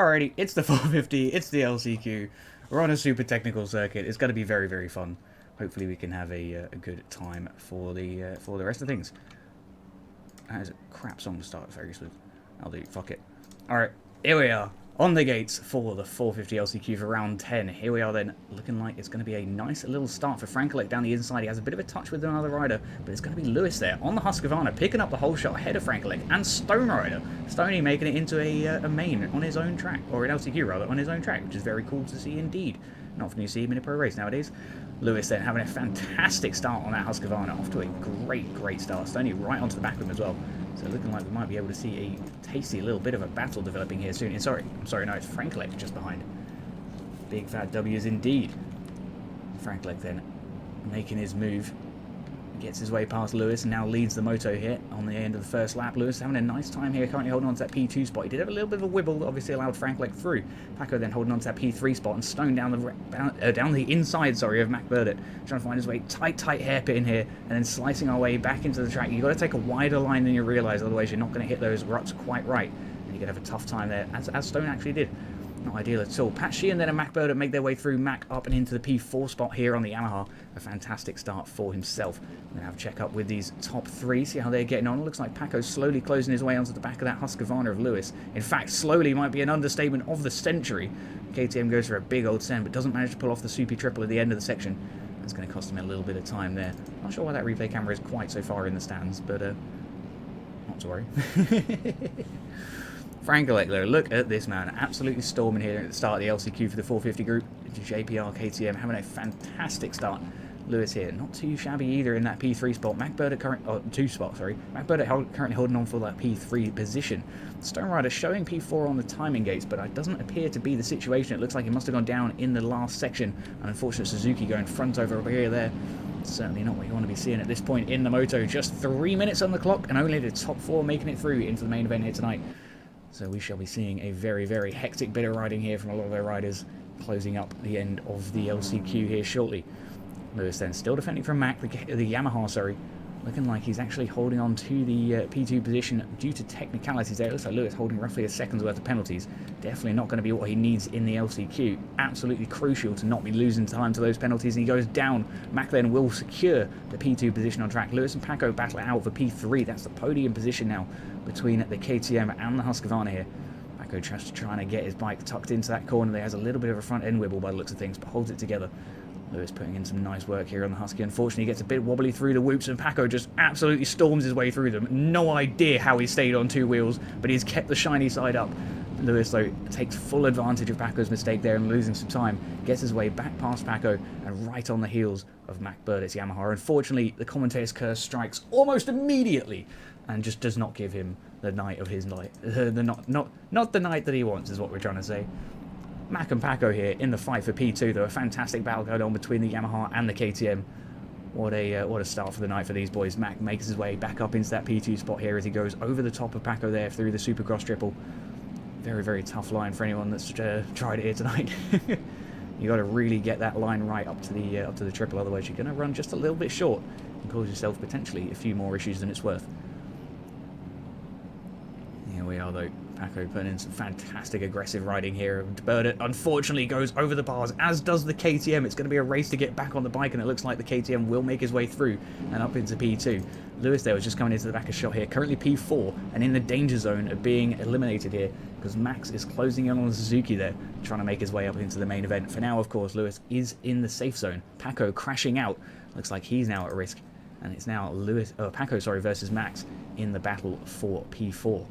Alrighty, it's the 450, it's the LCQ. We're on a super technical circuit. It's going to be very, very fun. Hopefully we can have a good time for the rest of things. That is a crap song to start, very smooth. I'll do, fuck it. Alright, here we are. On the gates for the 450 LCQ for round 10. Here we are then, looking like it's going to be a nice little start for Frankelek down the inside. He has a bit of a touch with another rider, but it's going to be Lewis there on the Husqvarna, picking up the whole shot ahead of Frankelek, and Stone Rider. Stoney making it into a main on his own track, or an LCQ rather, on his own track, which is very cool to see indeed. Not often you see him in a pro race nowadays. Lewis then having a fantastic start on that Husqvarna, off to a great start. Stoney right onto the back of him as well. So looking like we might be able to see a tasty little bit of a battle developing here soon. I'm sorry, no, it's Frankelek just behind. Big fat W's indeed. Frankelek then making his move. Gets his way past Lewis and now leads the moto here on the end of the first lap. Lewis having a nice time here, currently holding on to that P2 spot. He did have a little bit of a wibble that obviously allowed Frankelek through. Paco then holding on to that P3 spot and Stone down the inside, sorry, of Mac Burdett. Trying to find his way tight hairpin in here and then slicing our way back into the track. You've got to take a wider line than you realise, otherwise you're not going to hit those ruts quite right. And you're going to have a tough time there, as Stone actually did. Not ideal at all. Pat Shea and then a Mac Burdett make their way through. Mac up and into the P4 spot here on the Yamaha. A fantastic start for himself. I'm going to have a check up with these top three, see how they're getting on. It looks like Paco's slowly closing his way onto the back of that Husqvarna of Lewis. In fact, slowly might be an understatement of the century. KTM goes for a big old send, but doesn't manage to pull off the soupy triple at the end of the section. That's going to cost him a little bit of time there. Not sure why that replay camera is quite so far in the stands, but not to worry. Frankelek though, look at this man, absolutely storming here at the start of the LCQ for the 450 group. JPR KTM having a fantastic start. Lewis here, not too shabby either in that P3 spot. Mac Burdett Mac Burdett currently holding on for that P3 position. Stone Rider showing P4 on the timing gates, but it doesn't appear to be the situation. It looks like he must have gone down in the last section. An unfortunate Suzuki going front over here there. Certainly not what you want to be seeing at this point in the moto. Just 3 minutes on the clock and only the top four making it through into the main event here tonight. So we shall be seeing a very hectic bit of riding here from a lot of their riders, closing up the end of the LCQ here shortly. Lewis then still defending from Mac, the Yamaha, sorry. Looking like he's actually holding on to the P2 position due to technicalities there. It looks like Lewis holding roughly a second's worth of penalties. Definitely not going to be what he needs in the LCQ. Absolutely crucial to not be losing time to those penalties. And he goes down. Mac then will secure the P2 position on track. Lewis and Paco battle it out for P3. That's the podium position now between the KTM and the Husqvarna here. Paco just trying to get his bike tucked into that corner. There has a little bit of a front end wibble by the looks of things, but holds it together. Lewis putting in some nice work here on the Husky. Unfortunately, he gets a bit wobbly through the whoops, and Paco just absolutely storms his way through them. No idea how he stayed on two wheels, but he's kept the shiny side up. Lewis, though, takes full advantage of Paco's mistake there and losing some time. Gets his way back past Paco and right on the heels of Mac Burdett's Yamaha. Unfortunately, the commentator's curse strikes almost immediately and just does not give him the night of his life. Not the night that he wants, is what we're trying to say. Mac and Paco here in the fight for P2, though. A fantastic battle going on between the Yamaha and the KTM. What a start for the night for these boys. Mac makes his way back up into that P2 spot here as he goes over the top of Paco there through the Supercross triple. Very tough line for anyone that's tried it here tonight. You got to really get that line right up to the triple, otherwise you're going to run just a little bit short and cause yourself potentially a few more issues than it's worth. Here we are though. Paco putting in some fantastic aggressive riding here. Burdett unfortunately goes over the bars, as does the KTM. It's going to be a race to get back on the bike, and it looks like the KTM will make his way through and up into P2. Lewis there was just coming into the back of shot here, currently P4 and in the danger zone of being eliminated here because Max is closing in on the Suzuki there, trying to make his way up into the main event. For now, of course, Lewis is in the safe zone. Paco crashing out. Looks like he's now at risk, and it's now Paco versus Max in the battle for P4.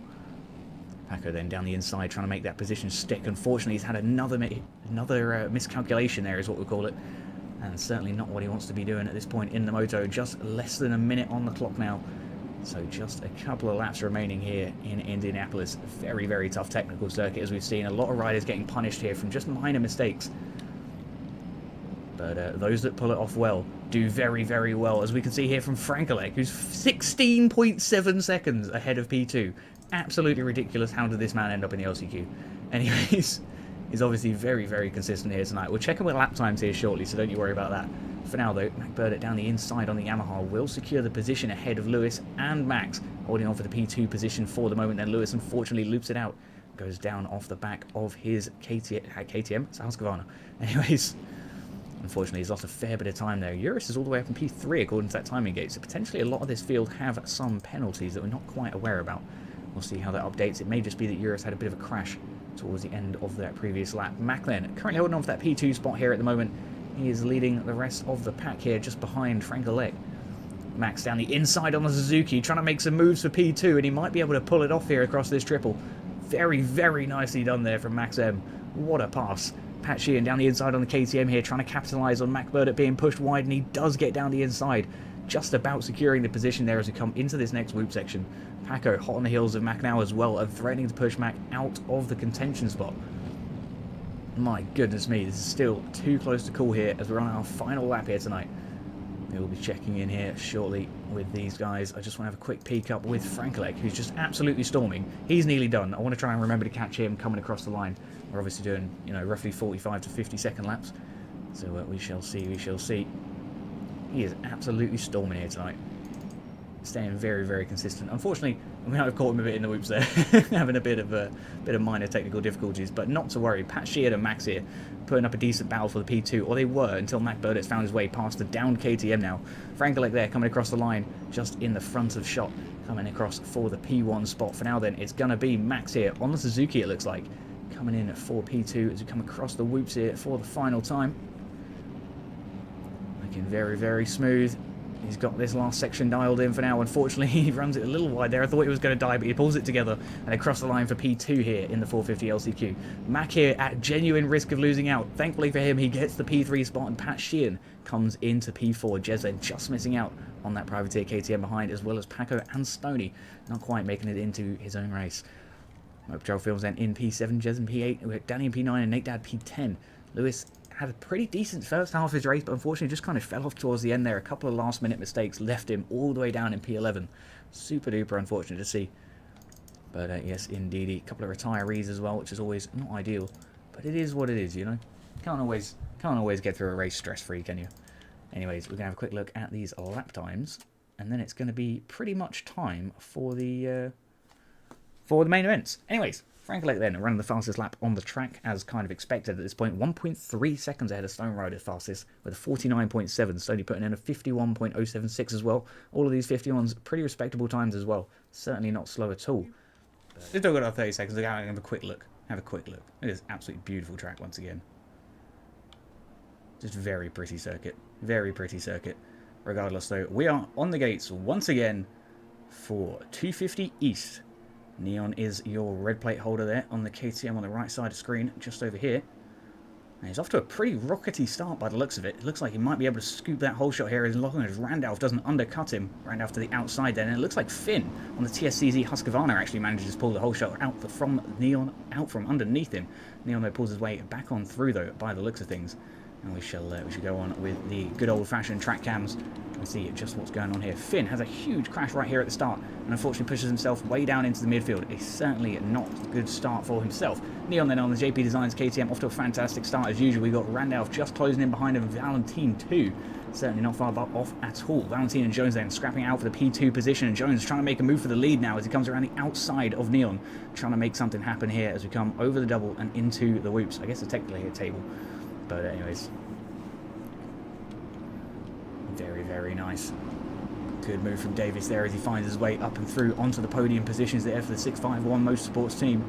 Paco then down the inside trying to make that position stick. Unfortunately, he's had another miscalculation there, is what we call it. And certainly not what he wants to be doing at this point in the moto. Just less than a minute on the clock now. So just a couple of laps remaining here in Indianapolis. Very tough technical circuit, as we've seen. A lot of riders getting punished here from just minor mistakes. But those that pull it off well do very well, as we can see here from Frankelek, who's 16.7 seconds ahead of P2. Absolutely ridiculous. How did this man end up in the LCQ? Anyways, he's obviously very consistent here tonight. We'll check in with lap times here shortly, so don't you worry about that. For now, though, Mac Burdett down the inside on the Yamaha will secure the position ahead of Lewis and Max, holding on for the P2 position for the moment. Then Lewis unfortunately loops it out. goes down off the back of his KTM. It's Husqvarna. Anyways, unfortunately, he's lost a fair bit of time there. Eurus is all the way up in P3 according to that timing gate, so potentially a lot of this field have some penalties that we're not quite aware about. We'll see how that updates. It may just be that Eurus had a bit of a crash towards the end of that previous lap. Macklin currently holding on for that P2 spot here at the moment. He is leading the rest of the pack here just behind Frank-Elec. Max down the inside on the Suzuki, trying to make some moves for P2, and he might be able to pull it off here across this triple. Very, very nicely done there from Max M. What a pass. Pat Sheehan down the inside on the KTM here, trying to capitalise on Mac Burdett being pushed wide, and he does get down the inside, just about securing the position there as we come into this next loop section. Paco hot on the heels of Mac now as well, and threatening to push Mac out of the contention spot. My goodness me, this is still too close to call here as we're on our final lap here tonight. We'll be checking in here shortly with these guys. I just want to have a quick peek up with Frank-Elec, who's just absolutely storming. He's nearly done. I want to try and remember to catch him coming across the line. We're obviously doing, you know, roughly 45 to 50 second laps. So we shall see, we shall see. He is absolutely storming here tonight. Staying very, very consistent. Unfortunately, we might have caught him a bit in the whoops there, having a bit of minor technical difficulties, but not to worry. Pat Sheehan and Max here putting up a decent battle for the P2, or they were until Mac Burdett's found his way past the downed KTM now. Frank-Elec there coming across the line just in the front of shot, coming across for the P1 spot. For now then, it's going to be Max here on the Suzuki, it looks like, coming in for P2 as we come across the whoops here for the final time. Looking very, very smooth. He's got this last section dialed in for now. Unfortunately, he runs it a little wide there. I thought he was going to die, but he pulls it together and across the line for P2 here in the 450 LCQ. Mac here at genuine risk of losing out. Thankfully for him, he gets the P3 spot, and Pat Sheehan comes into P4. Jez just missing out on that privateer KTM behind, as well as Paco and Stoney, not quite making it into his own race. Motor Trail Films then in P7, Jez in P8, we had Danny in P9 and Nate Dad P10. Lewis had a pretty decent first half of his race, but unfortunately just kind of fell off towards the end there. A couple of last minute mistakes left him all the way down in P11. Super duper unfortunate to see. But yes, indeed, a couple of retirees as well, which is always not ideal. But it is what it is, you know. Can't always get through a race stress-free, can you? Anyways, we're going to have a quick look at these lap times, and then it's going to be pretty much time for the main events. Anyways, Frank-Elec then running the fastest lap on the track as kind of expected at this point. 1.3 seconds ahead of Stone Rider fastest with a 49.7. Stoney putting in a 51.076 as well. All of these 51s pretty respectable times as well. Certainly not slow at all. We've still got our 30 seconds to go and have a quick look. Have a quick look. It is absolutely beautiful track once again. Just very pretty circuit. Very pretty circuit. Regardless though, we are on the gates once again for 250 East. Neon is your red plate holder there on the KTM on the right side of the screen, just over here. And he's off to a pretty rockety start by the looks of it. It looks like he might be able to scoop that whole shot here as long as Randolph doesn't undercut him. Randolph to the outside then, and it looks like Finn on the TSCZ Husqvarna actually manages to pull the whole shot out from Neon, out from underneath him. Neon though pulls his way back on through though by the looks of things. And we shall go on with the good old-fashioned track cams and see just what's going on here. Finn has a huge crash right here at the start and unfortunately pushes himself way down into the midfield. It's certainly not a good start for himself. Neon then on the JP Designs KTM off to a fantastic start as usual. We've got Randolph just closing in behind him, Valentine too. Certainly not far off at all. Valentine and Jones then scrapping out for the P2 position, and Jones trying to make a move for the lead now as he comes around the outside of Neon, trying to make something happen here as we come over the double and into the whoops. I guess it's technically a table. But anyways, very, very nice. Good move from Davis there as he finds his way up and through onto the podium positions there for the 651 Motorsports team.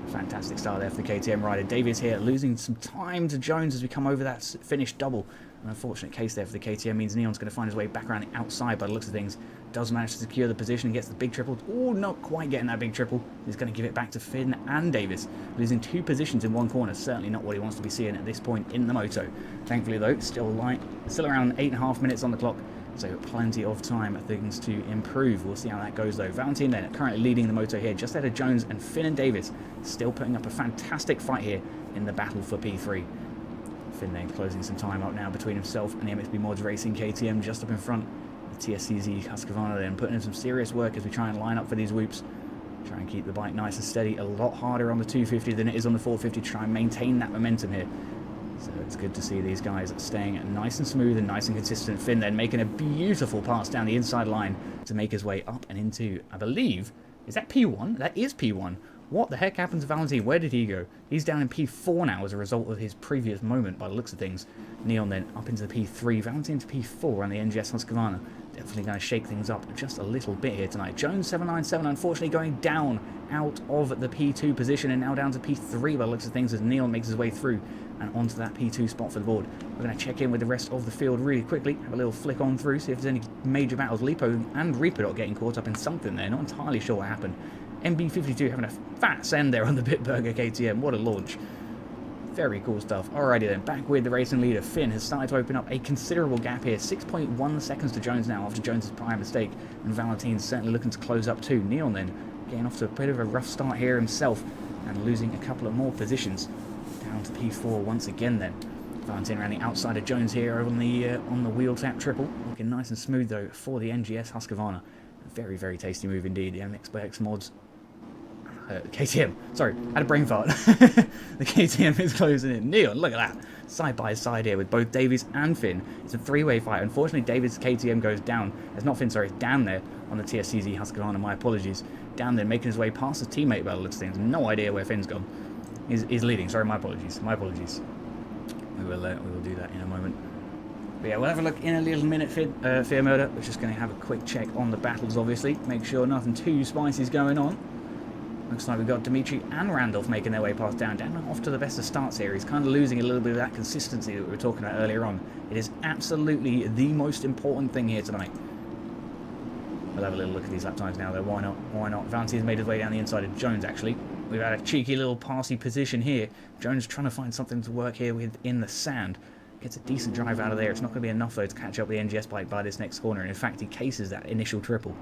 Fantastic start there for the KTM rider. Davis here losing some time to Jones as we come over that finished double. An unfortunate case there for the KTM means Neon's going to find his way back around the outside by the looks of things. Does manage to secure the position and gets the big triple. Oh, not quite getting that big triple. He's going to give it back to Finn and Davis. Losing 2 positions in 1 corner. Certainly not what he wants to be seeing at this point in the moto. Thankfully though, still around 8.5 minutes on the clock. So plenty of time for things to improve. We'll see how that goes though. Valentine then currently leading the moto here, just ahead of Jones, and Finn and Davis still putting up a fantastic fight here in the battle for P3. Finn then closing some time up now between himself and the MXB Mods Racing KTM just up in front. The TSCZ Husqvarna then putting in some serious work as we try and line up for these whoops. Try and keep the bike nice and steady. A lot harder on the 250 than it is on the 450 to try and maintain that momentum here. So it's good to see these guys staying nice and smooth and nice and consistent. Finn then making a beautiful pass down the inside line to make his way up and into, I believe, is that P1? That is P1. What the heck happened to Valentine? Where did he go? He's down in P4 now as a result of his previous moment by the looks of things. Neon then up into the P3. Valentine to P4 on the NGS Husqvarna. Definitely going to shake things up just a little bit here tonight. Jones 797 unfortunately going down out of the P2 position and now down to P3 by the looks of things as Neon makes his way through and onto that P2 spot for the board. We're going to check in with the rest of the field really quickly, have a little flick on through, see if there's any major battles. Lipo and Reaper getting caught up in something there, not entirely sure what happened. MB52 having a fat send there on the Bitburger KTM, what a launch. Very cool stuff. Alrighty then, back with the racing leader. Finn has started to open up a considerable gap here. 6.1 seconds to Jones now after Jones' prior mistake. And Valentine's certainly looking to close up too. Neon then getting off to a bit of a rough start here himself and losing a couple of more positions. Down to P4 once again then. Valentine around the outside of Jones here on the wheel tap triple. Looking nice and smooth though for the NGS Husqvarna. Very, very tasty move indeed. The MX mods. KTM, sorry, had a brain fart. The KTM is closing in. Neon, look at that. Side by side here with both Davies and Finn. It's a three-way fight. Unfortunately, Davies' KTM goes down. It's not Finn, sorry, it's Dan there on the TSCZ Husqvarna. My apologies. Dan there making his way past his teammate by the looks of things. No idea where Finn's gone. He's leading. Sorry, my apologies. My apologies. We will do that in a moment. But yeah, we'll have a look in a little minute, Fear Murder. We're just going to have a quick check on the battles, obviously. Make sure nothing too spicy is going on. Looks like we've got Dimitri and Randolph making their way past Dan. Dan off to the best of starts here. He's kind of losing a little bit of that consistency that we were talking about earlier on. It is absolutely the most important thing here tonight. We'll have a little look at these lap times now, though. Why not? Why not? Valentine's made his way down the inside of Jones, actually. We've had a cheeky little passy position here. Jones trying to find something to work here with in the sand. Gets a decent drive out of there. It's not going to be enough, though, to catch up with the NGS bike by this next corner. And in fact, he cases that initial triple.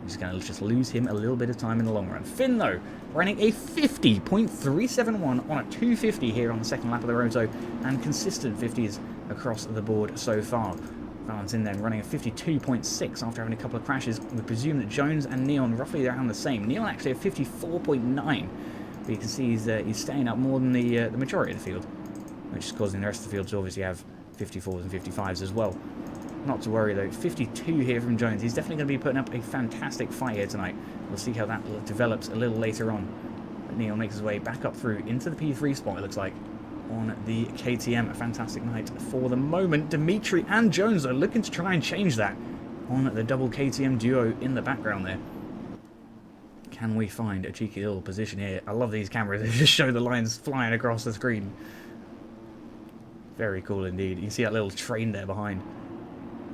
He's going to just lose him a little bit of time in the long run. Finn, though, running a 50.371 on a 250 here on the second lap of the Roto, and consistent 50s across the board so far. Valentine then running a 52.6 after having a couple of crashes. We presume that Jones and Neon roughly around the same. Neon actually a 54.9, but you can see he's staying up more than the majority of the field, which is causing the rest of the field to obviously have 54s and 55s as well. Not to worry though, 52 here from Jones. He's definitely going to be putting up a fantastic fight here tonight. We'll see how that develops a little later on. But Neil makes his way back up through into the P3 spot, it looks like, on the KTM. A fantastic night for the moment. Dimitri and Jones are looking to try and change that on the double KTM duo in the background there. Can we find a cheeky little position here? I love these cameras. They just show the lines flying across the screen. Very cool indeed. You can see that little train there behind.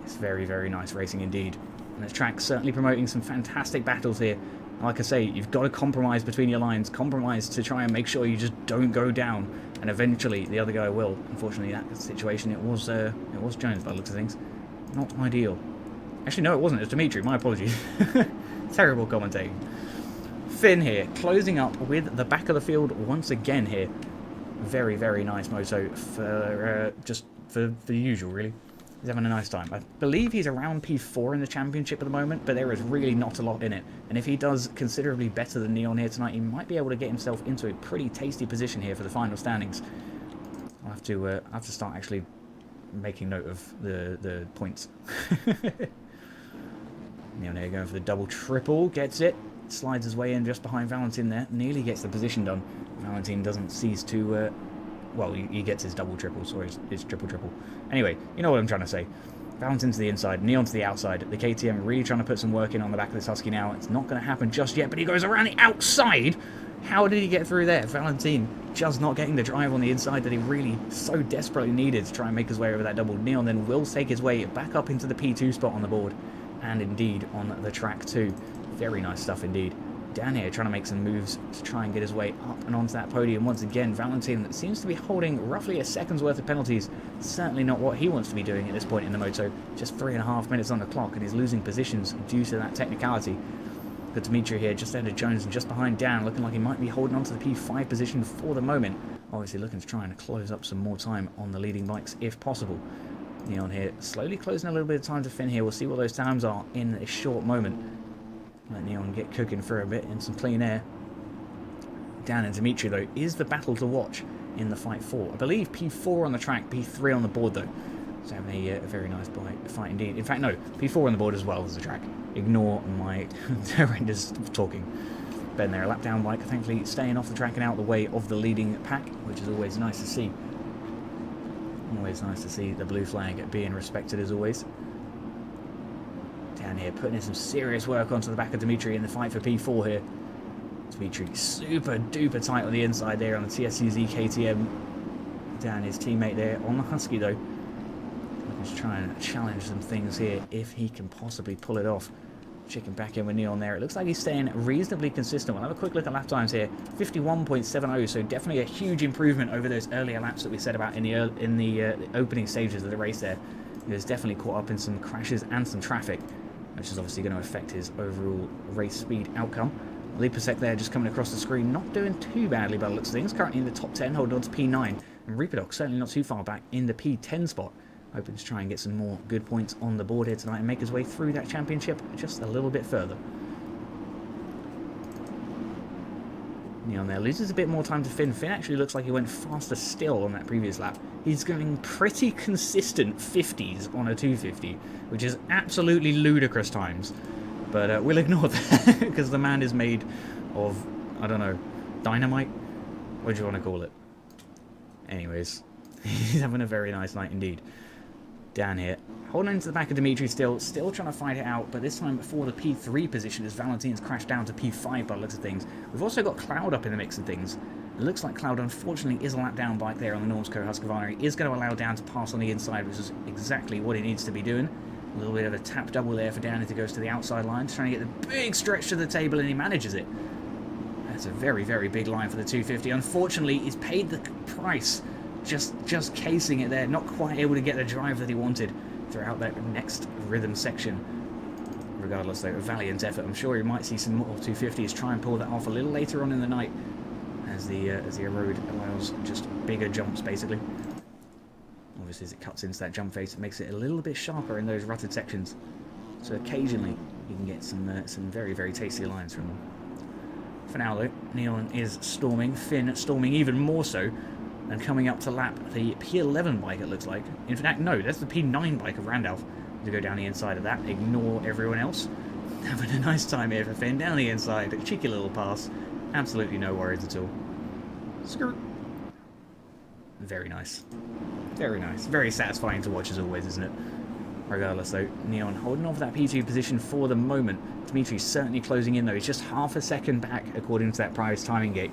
It's very, very nice racing indeed. And the track's certainly promoting some fantastic battles here. Like I say, you've got to compromise between your lines. Compromise to try and make sure you just don't go down. And eventually the other guy will. Unfortunately, that situation, it was Jones by the looks of things. Not ideal. Actually, no, it wasn't. It was Dimitri. My apologies. Terrible commentating. Finn here, closing up with the back of the field once again here. Very, very nice moto for just for the usual, really. He's having a nice time. I believe he's around P4 in the championship at the moment, but there is really not a lot in it. And if he does considerably better than Neon here tonight, he might be able to get himself into a pretty tasty position here for the final standings. I'll have to start actually making note of the points. Neon here going for the double triple, gets it. Slides his way in just behind Valentine there. Nearly gets the position done. Valentine doesn't cease to... well, he gets his double triple, sorry, his triple. Anyway, you know what I'm trying to say. Valentine to the inside, Neon to the outside. The KTM really trying to put some work in on the back of this Husky now. It's not going to happen just yet, but he goes around the outside. How did he get through there? Valentine just not getting the drive on the inside that he really so desperately needed to try and make his way over that double. Neon then will take his way back up into the P2 spot on the board, and indeed on the track too. Very nice stuff indeed. Dan here trying to make some moves to try and get his way up and onto that podium once again. Valentine seems to be holding roughly a second's worth of penalties. Certainly not what he wants to be doing at this point in the moto. Just 3.5 minutes on the clock, and he's losing positions due to that technicality. But Dimitri here just ahead of Jones and just behind Dan, looking like he might be holding on to the P5 position for the moment. Obviously looking to try and close up some more time on the leading bikes if possible. Neon here slowly closing a little bit of time to Finn here. We'll see what those times are in a short moment. Let Neon get cooking for a bit in some clean air. Dan and Dimitri, though, is the battle to watch in the Fight 4. I believe P4 on the track, P3 on the board, though. So having a very nice fight indeed. In fact, no, P4 on the board as well as the track. Ignore my horrendous talking. Ben there, a lap down bike, thankfully staying off the track and out of the way of the leading pack, which is always nice to see. Always nice to see the blue flag being respected as always. Down here, putting in some serious work onto the back of Dimitri in the fight for P4 here. Dimitri super duper tight on the inside there on the TSCZ KTM. Down his teammate there on the Husky though. Let's try and challenge some things here if he can possibly pull it off. Checking back in with Neon there. It looks like he's staying reasonably consistent. We'll have a quick look at lap times here. 51.70, so definitely a huge improvement over those earlier laps that we said about in the opening stages of the race there. He was definitely caught up in some crashes and some traffic, which is obviously going to affect his overall race speed outcome. Lipasek there just coming across the screen, not doing too badly by the looks of things. Currently in the top 10, holding on to P9. And Reaperdoc certainly not too far back in the P10 spot. Hoping to try and get some more good points on the board here tonight and make his way through that championship just a little bit further. Neon there loses a bit more time to Finn. Finn actually looks like he went faster still on that previous lap. He's going pretty consistent 50s on a 250, which is absolutely ludicrous times. But we'll ignore that because the man is made of, I don't know, dynamite? What do you want to call it? Anyways, he's having a very nice night indeed. Down here, holding into the back of Dimitri still trying to fight it out, but this time for the P3 position as Valentin's crashed down to P5 by the looks of things. We've also got Cloud up in the mix of things. It looks like Cloud unfortunately is a lap down bike there on the Normsco Husqvarna. He is going to allow Dan to pass on the inside, which is exactly what he needs to be doing. A little bit of a tap double there for Dan as he goes to the outside line, trying to get the big stretch to the table, and he manages it. That's a very, very big line for the 250. Unfortunately, he's paid the price. Just casing it there, not quite able to get the drive that he wanted throughout that next rhythm section. Regardless though, a valiant effort. I'm sure he might see some more 250s try and pull that off a little later on in the night as the road allows just bigger jumps basically. Obviously as it cuts into that jump face, it makes it a little bit sharper in those rutted sections. So occasionally you can get some very, very tasty lines from them. For now though, Neon is storming, Finn storming even more so. And coming up to lap the P11 bike, it looks like. In fact, no, that's the P9 bike of Randolph. To go down the inside of that, ignore everyone else. Having a nice time here for Finn, down the inside, a cheeky little pass. Absolutely no worries at all. Skirt. Very nice. Very nice. Very satisfying to watch as always, isn't it? Regardless though, Neon holding off that P2 position for the moment. Dimitri's certainly closing in though. He's just half a second back according to that prize timing gate.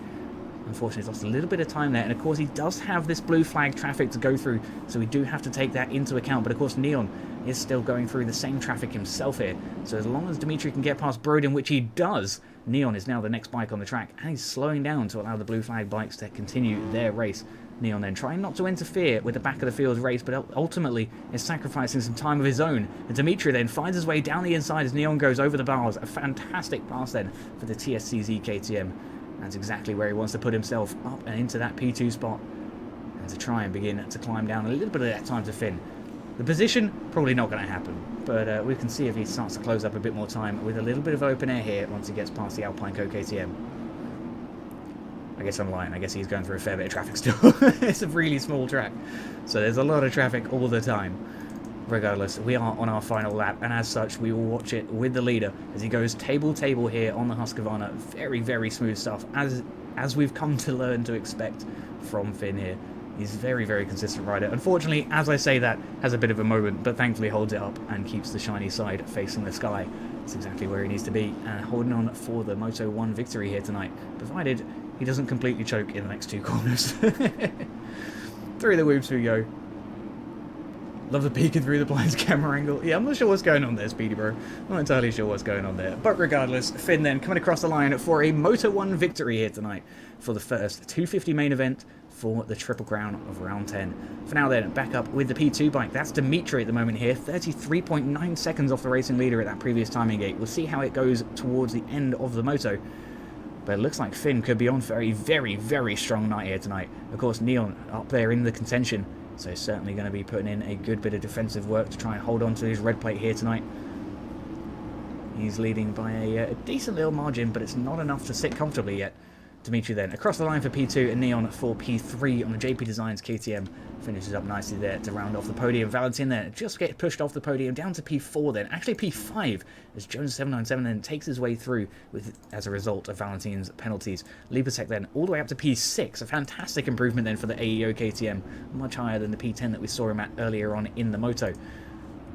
Unfortunately, he's lost a little bit of time there, and of course he does have this blue flag traffic to go through, so we do have to take that into account. But of course Neon is still going through the same traffic himself here, so as long as Dimitri can get past Brodin, which he does, Neon is now the next bike on the track, and he's slowing down to allow the blue flag bikes to continue their race. Neon then trying not to interfere with the back of the field's race, but ultimately is sacrificing some time of his own. And Dimitri then finds his way down the inside as Neon goes over the bars. A fantastic pass then for the TSCZ KTM. That's exactly where he wants to put himself, up and into that P2 spot, and to try and begin to climb down a little bit of that time to Finn. The position, probably not going to happen, but we can see if he starts to close up a bit more time with a little bit of open air here once he gets past the Alpine Co KTM. I guess I'm lying, I guess he's going through a fair bit of traffic still. It's a really small track, so there's a lot of traffic all the time. Regardless, we are on our final lap, and as such, we will watch it with the leader as he goes table here on the Husqvarna. Very, very smooth stuff, as we've come to learn to expect from Finn here. He's a very, very consistent rider. Unfortunately, as I say that, has a bit of a moment, but thankfully holds it up and keeps the shiny side facing the sky. That's exactly where he needs to be, and holding on for the Moto 1 victory here tonight, provided he doesn't completely choke in the next two corners. Through the whoops we go. Love the peeking through the blinds camera angle. Yeah, I'm not sure what's going on there, Speedy Bro. I'm not entirely sure what's going on there. But regardless, Finn then coming across the line for a Moto 1 victory here tonight for the first 250 main event for the Triple Crown of Round 10. For now then, back up with the P2 bike. That's Dimitri at the moment here. 33.9 seconds off the racing leader at that previous timing gate. We'll see how it goes towards the end of the moto. But it looks like Finn could be on for a very, very strong night here tonight. Of course, Neon up there in the contention. So certainly going to be putting in a good bit of defensive work to try and hold on to his red plate here tonight. He's leading by a decent little margin, but it's not enough to sit comfortably yet. Dimitri then across the line for P2 and Neon for P3 on the JP Designs KTM. Finishes up nicely there to round off the podium. Valentin then just get pushed off the podium down to P4 then. Actually P5 as Jones 797 then takes his way through with as a result of Valentin's penalties. Libasek then all the way up to P6. A fantastic improvement then for the AEO KTM. Much higher than the P10 that we saw him at earlier on in the moto.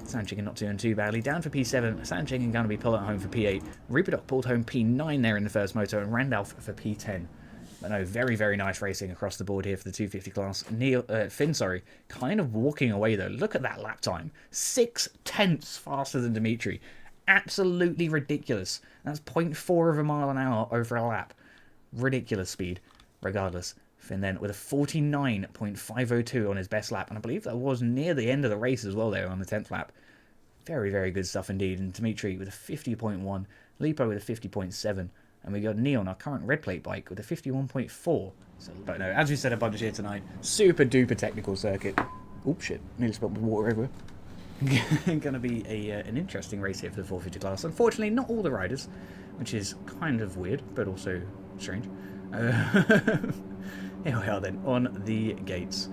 Sanchigen not doing too badly. Down for P7. Sanchigen going to be pulling home for P8. Reaperdock pulled home P9 there in the first moto. And Randolph for P10. But no, very, very nice racing across the board here for the 250 class. Finn, kind of walking away though. Look at that lap time. 6/10 faster than Dimitri. Absolutely ridiculous. That's 0.4 of a mile an hour over a lap. Ridiculous speed. Regardless. Finn then with a 49.502 on his best lap. And I believe that was near the end of the race as well there on the 10th lap. Very, very good stuff indeed. And Dimitri with a 50.1. Lipo with a 50.7. And we got Neon, our current red plate bike, with a 51.4. So, but no, as we said a bunch here tonight, super duper technical circuit. Oops, shit, nearly spilled water everywhere. Going to be an interesting race here for the 450 class. Unfortunately, not all the riders, which is kind of weird, but also strange. Here we are then, on the gates.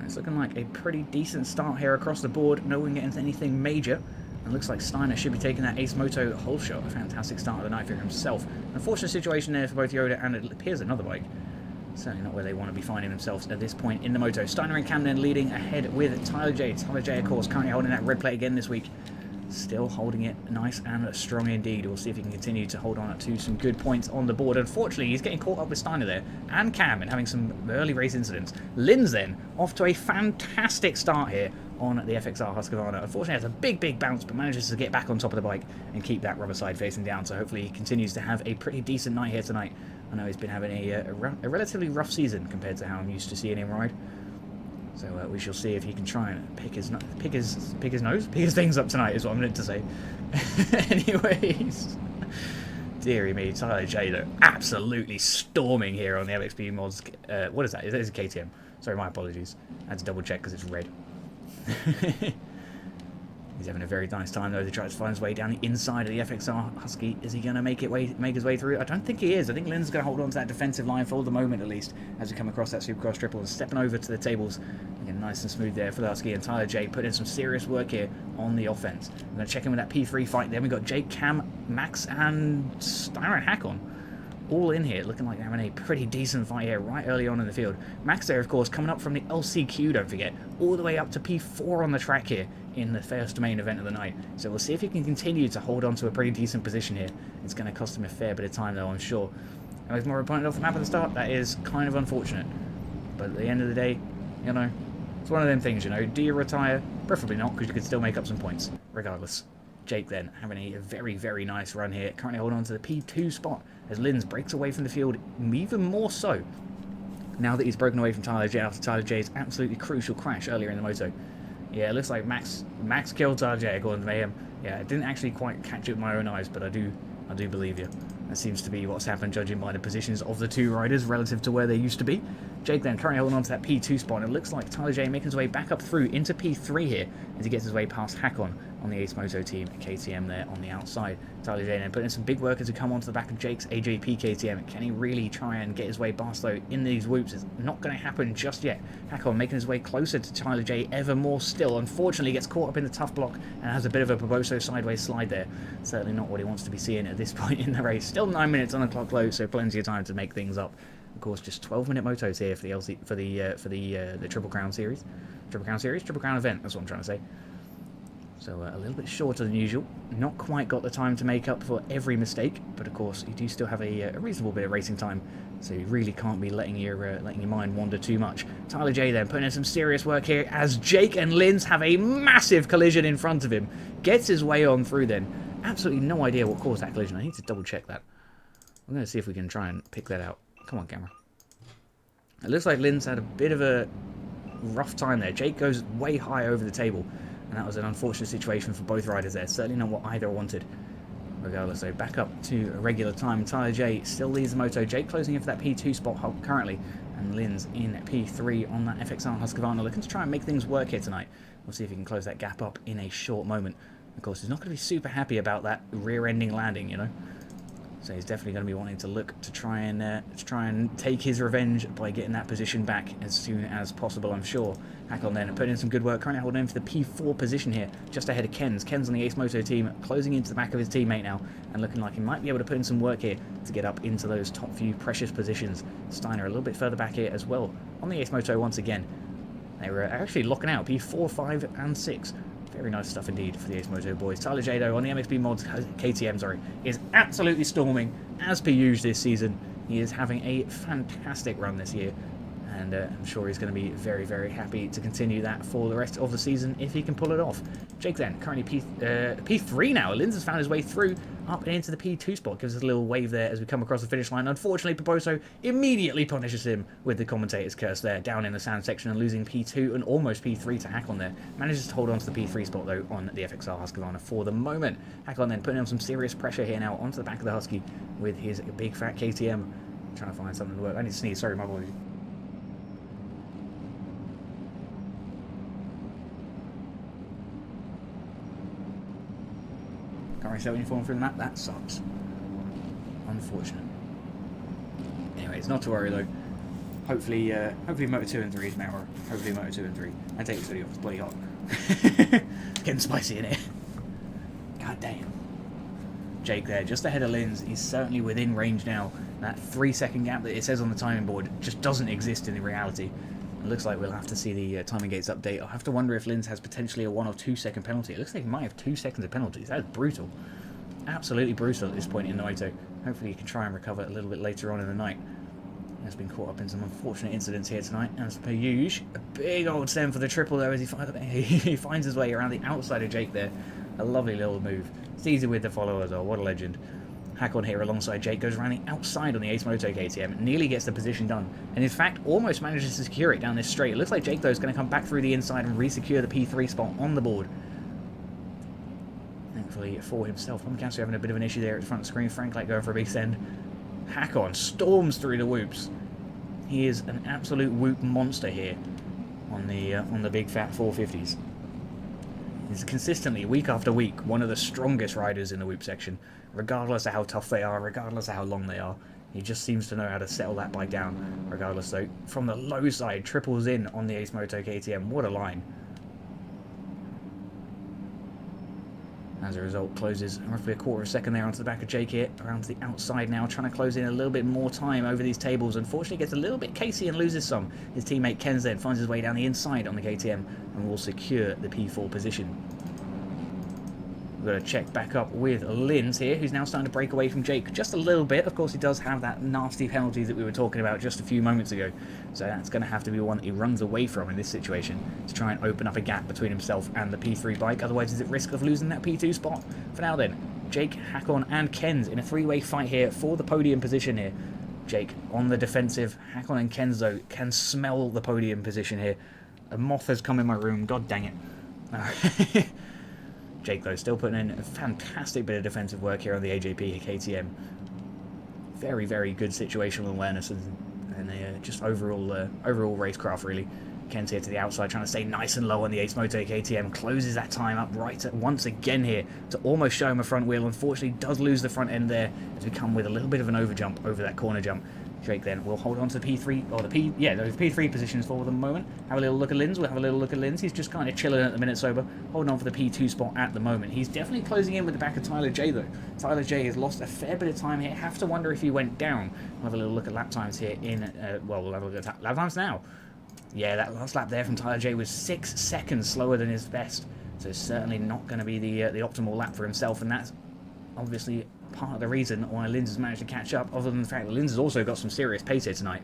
It's looking like a pretty decent start here across the board. No one getting anything major. And looks like Steiner should be taking that Ace Moto whole shot. A fantastic start of the night for himself. An unfortunate situation there for both Yoda and it appears another bike. Certainly not where they want to be finding themselves at this point in the moto. Steiner and Cam then leading ahead with Tyler J. Tyler J, of course, currently holding that red plate again this week. Still holding it nice and strong indeed. We'll see if he can continue to hold on to some good points on the board. Unfortunately, he's getting caught up with Steiner there and Cam and having some early race incidents. Linz then off to a fantastic start here on the FXR Husqvarna. Unfortunately, has a big bounce, but manages to get back on top of the bike and keep that rubber side facing down. So hopefully he continues to have a pretty decent night here tonight. I know he's been having a relatively rough season compared to how I'm used to seeing him ride. So we shall see if he can try and pick his things up tonight, is what I'm meant to say. Anyways, dearie me, Tyler J though, absolutely storming here on the LXP mods. What is that? Is that a KTM? Sorry, my apologies. I had to double check because it's red. He's having a very nice time though. He tries to find his way down the inside of the FXR Husky. Is he going to make his way through? I don't think he is. I think Lynn's going to hold on to that defensive line for the moment at least as we come across that Supercross triple and stepping over to the tables. Again, nice and smooth there for the Husky, and Tyler J put in some serious work here on the offense. I'm going to check in with that P3 fight. Then we've got Jake, Cam, Max and Steiner and Hakon all in here, looking like they're having a pretty decent fight here right early on in the field. Max there, of course, coming up from the LCQ, don't forget, all the way up to P4 on the track here in the first main event of the night. So we'll see if he can continue to hold on to a pretty decent position here. It's going to cost him a fair bit of time, though, I'm sure. And with more opponent off the map at the start, that is kind of unfortunate. But at the end of the day, you know, it's one of them things, you know. Do you retire? Preferably not, because you could still make up some points, regardless. Jake then having a very nice run here, currently holding on to the P2 spot as Linz breaks away from the field even more so now that he's broken away from Tyler J after Tyler J's absolutely crucial crash earlier in the moto. Yeah, it looks like Max killed Tyler J according to Mayhem. Yeah, I didn't actually quite catch it with my own eyes, but I do believe you. That seems to be what's happened, judging by the positions of the two riders relative to where they used to be. Jake then currently holding on to that P2 spot, and it looks like Tyler J making his way back up through into P3 here as he gets his way past Hakon on the Ace Moto team, KTM there on the outside. Tyler J then putting in some big work as he come onto the back of Jake's AJP KTM. Can he really try and get his way past though in these whoops? It's not going to happen just yet. Hakon making his way closer to Tyler J ever more still. Unfortunately gets caught up in the tough block and has a bit of a Barboso sideways slide there. Certainly not what he wants to be seeing at this point in the race. Still 9 minutes on the clock close, so plenty of time to make things up. Of course, just 12-minute motos here for the Triple Crown series. Triple Crown event, that's what I'm trying to say. So a little bit shorter than usual. Not quite got the time to make up for every mistake, but of course you do still have a reasonable bit of racing time, so you really can't be letting your mind wander too much. Tyler J then putting in some serious work here as Jake and Linz have a massive collision in front of him. Gets his way on through then. Absolutely no idea what caused that collision. I need to double check that. I'm going to see if we can try and pick that out. Come on, camera. It looks like Linz had a bit of a rough time there. Jake goes way high over the table, and that was an unfortunate situation for both riders there. Certainly not what either wanted. Regardless, so back up to a regular time. Tyler J still leads the moto. Jake closing in for that P2 spot currently, and Linz in P3 on that FXR Husqvarna, looking to try and make things work here tonight. We'll see if he can close that gap up in a short moment. Of course, he's not going to be super happy about that rear-ending landing, you know. So he's definitely going to be wanting to look to try and take his revenge by getting that position back as soon as possible, I'm sure. Hakon then putting in some good work, currently holding in for the P4 position here, just ahead of Ken's. Ken's on the Ace Moto team, closing into the back of his teammate now, and looking like he might be able to put in some work here to get up into those top few precious positions. Steiner a little bit further back here as well, on the Ace Moto once again. They were actually locking out P4, 5, and 6. Very nice stuff indeed for the Ace Moto boys. Tyler Jado on the MXB Mods KTM, is absolutely storming as per usual this season. He is having a fantastic run this year, and I'm sure he's going to be very, very happy to continue that for the rest of the season if he can pull it off. Jake then, currently P3 now. Linz has found his way through up and into the P2 spot. Gives us a little wave there as we come across the finish line. Unfortunately, Poposo immediately punishes him with the commentator's curse there, down in the sand section and losing P2 and almost P3 to Hakon there. Manages to hold on to the P3 spot though on the FXR Husqvarna for the moment. Hakon then putting on some serious pressure here now onto the back of the Husky with his big fat KTM. Trying to find something to work. I need to sneeze, sorry my boy. Can't reset uniform through the map, that sucks. Unfortunate. Anyways, not to worry though. Hopefully Moto 2 and 3 is Maurer. Hopefully Moto 2 and 3. And take this video off, it's bloody hot. Getting spicy in here. God damn. Jake there, just ahead of Linz. He's certainly within range now. That 3-second gap that it says on the timing board just doesn't exist in reality. It looks like we'll have to see the timing gates update. I'll have to wonder if Linz has potentially a 1 or 2 second penalty. It looks like he might have 2 seconds of penalties. That is brutal. Absolutely brutal at this point in the Moto. Hopefully he can try and recover a little bit later on in the night. He has been caught up in some unfortunate incidents here tonight. As per usual, a big old stem for the triple though as he finds his way around the outside of Jake there. A lovely little move. It's easy with the followers though. What a legend. Hakon here alongside Jake goes around the outside on the Ace Moto KTM, nearly gets the position done, and in fact almost manages to secure it down this straight. It looks like Jake though is going to come back through the inside and re-secure the P3 spot on the board. Thankfully for himself, Pumpcastle having a bit of an issue there at the front screen. Frank like going for a big send. Hakon storms through the whoops. He is an absolute whoop monster here on the big fat 450s. He's consistently, week after week, one of the strongest riders in the whoop section, regardless of how tough they are, regardless of how long they are. He just seems to know how to settle that bike down, regardless though. From the low side, triples in on the Ace Moto KTM. What a line. As a result, closes roughly a quarter of a second there onto the back of Jake here, around to the outside now, trying to close in a little bit more time over these tables. Unfortunately, gets a little bit casey and loses some. His teammate Ken's then finds his way down the inside on the KTM and will secure the P4 position. We've got to check back up with Linz here, who's now starting to break away from Jake just a little bit. Of course, he does have that nasty penalty that we were talking about just a few moments ago. So that's going to have to be one that he runs away from in this situation to try and open up a gap between himself and the P3 bike. Otherwise, he's at risk of losing that P2 spot. For now then, Jake, Hakon and Kenz in a three-way fight here for the podium position here. Jake on the defensive. Hakon and Kenz, though, can smell the podium position here. A moth has come in my room. God dang it. Jake, though, still putting in a fantastic bit of defensive work here on the AJP KTM. Very, very good situational awareness and just overall racecraft, really. Ken's here to the outside, trying to stay nice and low on the Ace Moto KTM. Closes that time up right once again here to almost show him a front wheel. Unfortunately, does lose the front end there as we come with a little bit of an overjump over that corner jump. Jake then will hold on to the P3, or those P3 positions for the moment. Have a little look at Linz. We'll have a little look at Linz. He's just kind of chilling at the minute sober, holding on for the P2 spot at the moment. He's definitely closing in with the back of Tyler J, though. Tyler J has lost a fair bit of time here. Have to wonder if he went down. We'll have a little look at lap times here we'll have a look at lap times now. Yeah, that last lap there from Tyler J was 6 seconds slower than his best. So it's certainly not going to be the optimal lap for himself, and that's obviously part of the reason why Linz has managed to catch up, other than the fact that Linz has also got some serious pace here tonight.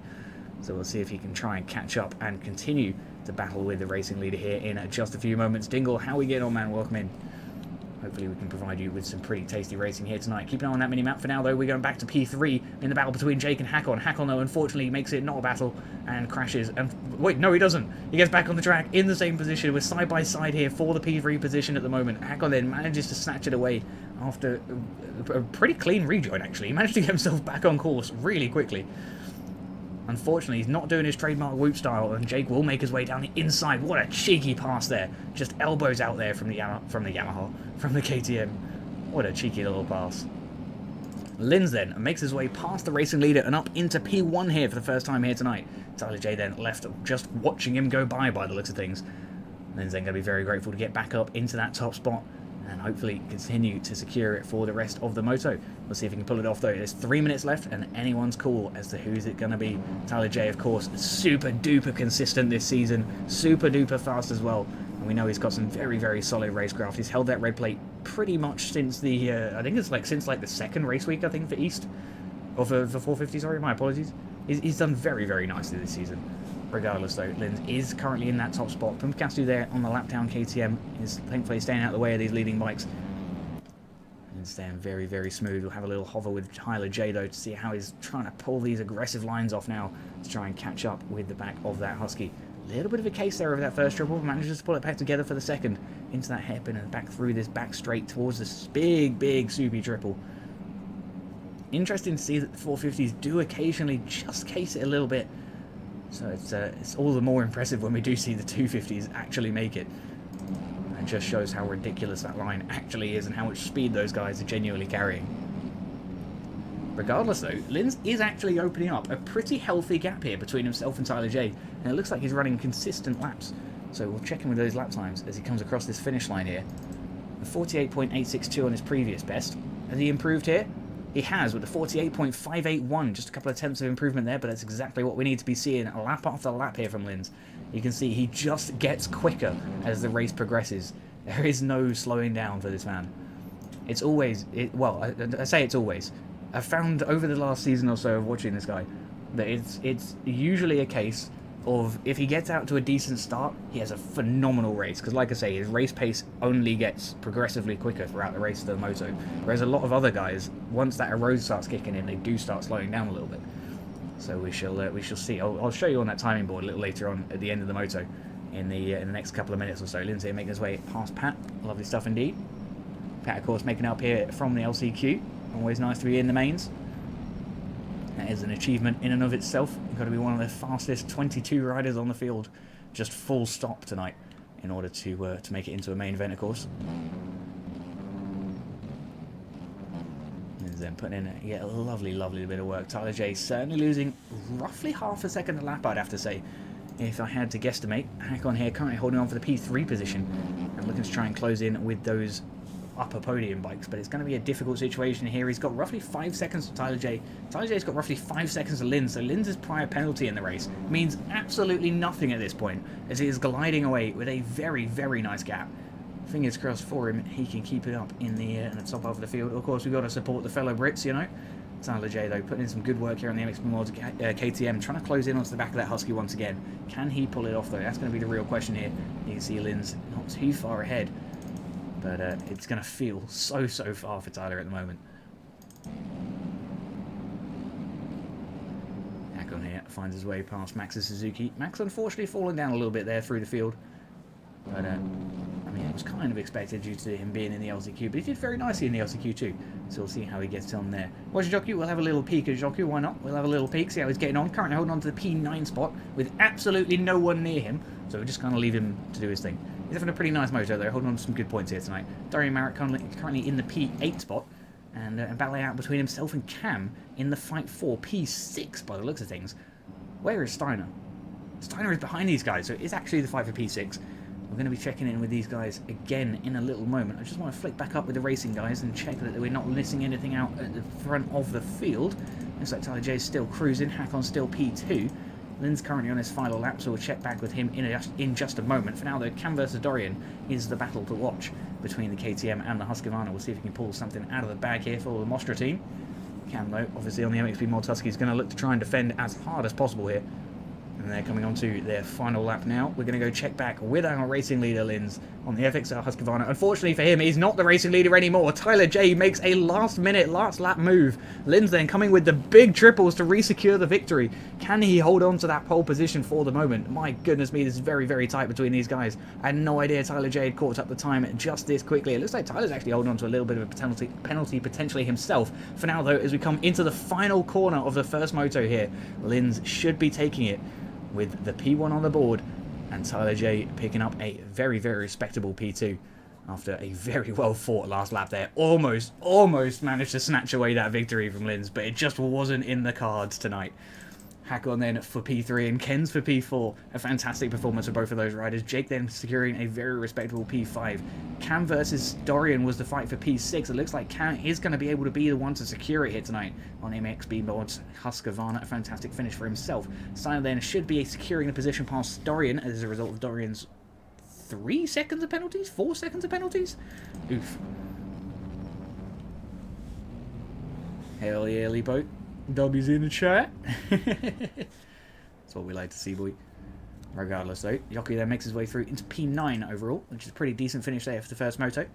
So we'll see if he can try and catch up and continue to battle with the racing leader here in just a few moments. Dingle, how we get on, man? Welcome in. Hopefully we can provide you with some pretty tasty racing here tonight. Keep an eye on that mini-map for now, though. We're going back to P3 in the battle between Jake and Hakon. Hakon, though, unfortunately makes it not a battle and crashes. And wait, no, he doesn't. He gets back on the track in the same position. We're side by side here for the P3 position at the moment. Hakon then manages to snatch it away after a pretty clean rejoin, actually. He managed to get himself back on course really quickly. Unfortunately, he's not doing his trademark whoop style, and Jake will make his way down the inside. What a cheeky pass there. Just elbows out there from the KTM. What a cheeky little pass. Linz then makes his way past the racing leader and up into P1 here for the first time here tonight. Tyler J then left just watching him go by the looks of things. Linz then going to be very grateful to get back up into that top spot and hopefully continue to secure it for the rest of the moto. We'll see if he can pull it off though. There's 3 minutes left and anyone's call as to who's it going to be. Tyler J, of course, super duper consistent this season, super duper fast as well. And we know he's got some very, very solid racecraft. He's held that red plate pretty much since the, I think it's since the second race week, I think, for East. Or for 450, sorry, my apologies. He's done very, very nicely this season. Regardless though, Linz is currently in that top spot. Pumpkastu there on the lap down KTM is thankfully staying out of the way of these leading bikes. And staying very, very smooth. We'll have a little hover with Tyler J though to see how he's trying to pull these aggressive lines off now to try and catch up with the back of that Husky. A little bit of a case there over that first triple, manages to pull it back together for the second into that hairpin and back through this back straight towards this big, big soupy triple. Interesting to see that the 450s do occasionally just case it a little bit. So it's all the more impressive when we do see the 250s actually make it. It just shows how ridiculous that line actually is and how much speed those guys are genuinely carrying. Regardless though, Linz is actually opening up a pretty healthy gap here between himself and Tyler J. And it looks like he's running consistent laps. So we'll check in with those lap times as he comes across this finish line here. A 48.862 on his previous best. Has he improved here? He has, with a 48.581, just a couple of tenths of improvement there, but that's exactly what we need to be seeing lap after lap here from Linz. You can see he just gets quicker as the race progresses. There is no slowing down for this man. It's always, well, I say it's always. I've found over the last season or so of watching this guy that it's usually a case of if he gets out to a decent start, he has a phenomenal race. Because like I say, his race pace only gets progressively quicker throughout the race of the moto. Whereas a lot of other guys, once that erode starts kicking in, they do start slowing down a little bit. So we shall see. I'll show you on that timing board a little later on at the end of the moto in the next couple of minutes or so. Lindsay making his way past Pat. Lovely stuff indeed. Pat, of course, making up here from the LCQ. Always nice to be in the mains. That is an achievement in and of itself. You've got to be one of the fastest 22 riders on the field, just full stop tonight, in order to make it into a main event, of course. And then putting in a lovely, lovely bit of work. Tyler J certainly losing roughly half a second a lap, I'd have to say, if I had to guesstimate. Hakon here currently holding on for the P3 position and looking to try and close in with those upper podium bikes, but it's going to be a difficult situation here. He's got roughly 5 seconds to Tyler J. Tyler J's got roughly 5 seconds to Linz, so Linz's prior penalty in the race means absolutely nothing at this point, as he is gliding away with a very, very nice gap. Fingers crossed for him, he can keep it up in the top half of the field. Of course, we've got to support the fellow Brits, you know. Tyler J, though, putting in some good work here on the MXP Mods KTM, trying to close in onto the back of that Husky once again. Can he pull it off, though? That's going to be the real question here. You can see Linz not too far ahead. But it's going to feel so far for Tyler at the moment. Hakon here finds his way past Max's Suzuki. Max unfortunately fallen down a little bit there through the field. But, I mean, it was kind of expected due to him being in the LCQ. But he did very nicely in the LCQ too. So we'll see how he gets on there. Watch Jockey, we'll have a little peek at Jockey. Why not? We'll have a little peek, see how he's getting on. Currently holding on to the P9 spot with absolutely no one near him. So we're just going to leave him to do his thing. He's having a pretty nice moto though, holding on to some good points here tonight. Dorian Marek currently in the P8 spot, and battling out between himself and Cam in the fight for P6 by the looks of things. Where is Steiner? Steiner is behind these guys, so it is actually the fight for P6. We're going to be checking in with these guys again in a little moment. I just want to flick back up with the racing guys and check that we're not missing anything out at the front of the field. Looks like Tyler J is still cruising, Hakon's still P2. Lynn's currently on his final lap, so we'll check back with him in just a moment. For now, though, Cam versus Dorian is the battle to watch between the KTM and the Husqvarna. We'll see if he can pull something out of the bag here for the Mostra team. Cam, though, obviously on the MXP Mod Husky, is going to look to try and defend as hard as possible here. And they're coming on to their final lap now. We're going to go check back with our racing leader, Linz, on the FXR Husqvarna. Unfortunately for him, he's not the racing leader anymore. Tyler J makes a last-minute, last-lap move. Linz then coming with the big triples to re-secure the victory. Can he hold on to that pole position for the moment? My goodness me, this is very, very tight between these guys. I had no idea Tyler J had caught up the time just this quickly. It looks like Tyler's actually holding on to a little bit of a penalty potentially himself. For now, though, as we come into the final corner of the first moto here, Linz should be taking it with the P1 on the board and Tyler J picking up a very, very respectable P2. after a very well fought last lap there. Almost managed to snatch away that victory from Linz, but it just wasn't in the cards tonight. Hakon then for P3 and Ken's for P4. A fantastic performance for both of those riders. Jake then securing a very respectable P5. Cam versus Dorian was the fight for P6. It looks like Cam is going to be able to be the one to secure it here tonight on MXB mods. Husqvarna, a fantastic finish for himself. Simon then should be securing the position past Dorian as a result of Dorian's 3 seconds of penalties? 4 seconds of penalties? Oof. Hell yeah, Leapo. W's in the chat. That's what we like to see, boy. Regardless, though, Yoki then makes his way through into P9 overall, which is a pretty decent finish there for the first moto.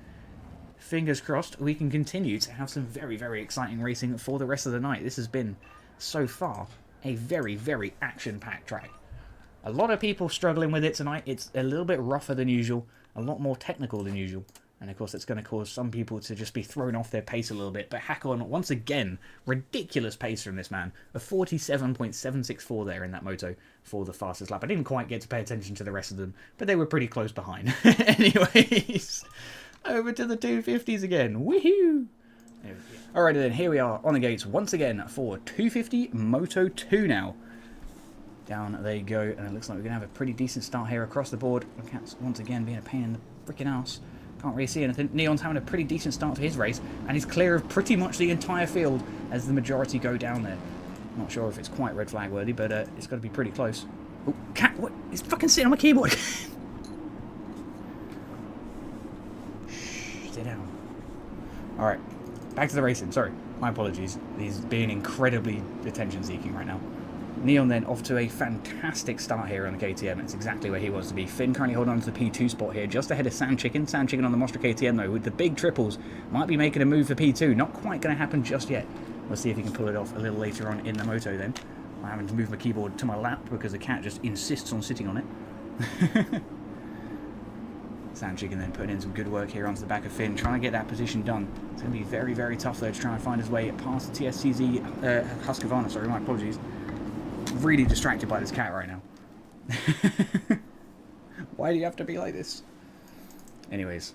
Fingers crossed we can continue to have some very, very exciting racing for the rest of the night. This has been, so far, a very, very action-packed track. A lot of people struggling with it tonight. It's a little bit rougher than usual, a lot more technical than usual. And of course, it's going to cause some people to just be thrown off their pace a little bit. But Hakon, once again, ridiculous pace from this man. A 47.764 there in that moto for the fastest lap. I didn't quite get to pay attention to the rest of them, but they were pretty close behind. Anyways, over to the 250s again. Woohoo! Alrighty then, here we are on the gates once again for 250 Moto 2 now. Down they go, and it looks like we're going to have a pretty decent start here across the board. Cat's once again being a pain in the freaking ass. Can't really see anything. Neon's having a pretty decent start for his race, and he's clear of pretty much the entire field as the majority go down there. Not sure if it's quite red flag worthy, but it's got to be pretty close. Oh, Cat, what? He's fucking sitting on my keyboard. Shh, sit down. Alright, back to the racing. Sorry, my apologies. He's being incredibly attention-seeking right now. Neon then off to a fantastic start here on the KTM. It's exactly where he wants to be. Finn currently holding on to the P2 spot here, just ahead of Sand Chicken. Sand Chicken on the Mostra KTM though, with the big triples. Might be making a move for P2. Not quite going to happen just yet. We'll see if he can pull it off a little later on in the moto then. I'm having to move my keyboard to my lap because the cat just insists on sitting on it. Sand Chicken then putting in some good work here onto the back of Finn, trying to get that position done. It's going to be very, very tough though to try and find his way past the TSCZ Husqvarna, sorry, my apologies. Really distracted by this cat right now. Why do you have to be like this? Anyways.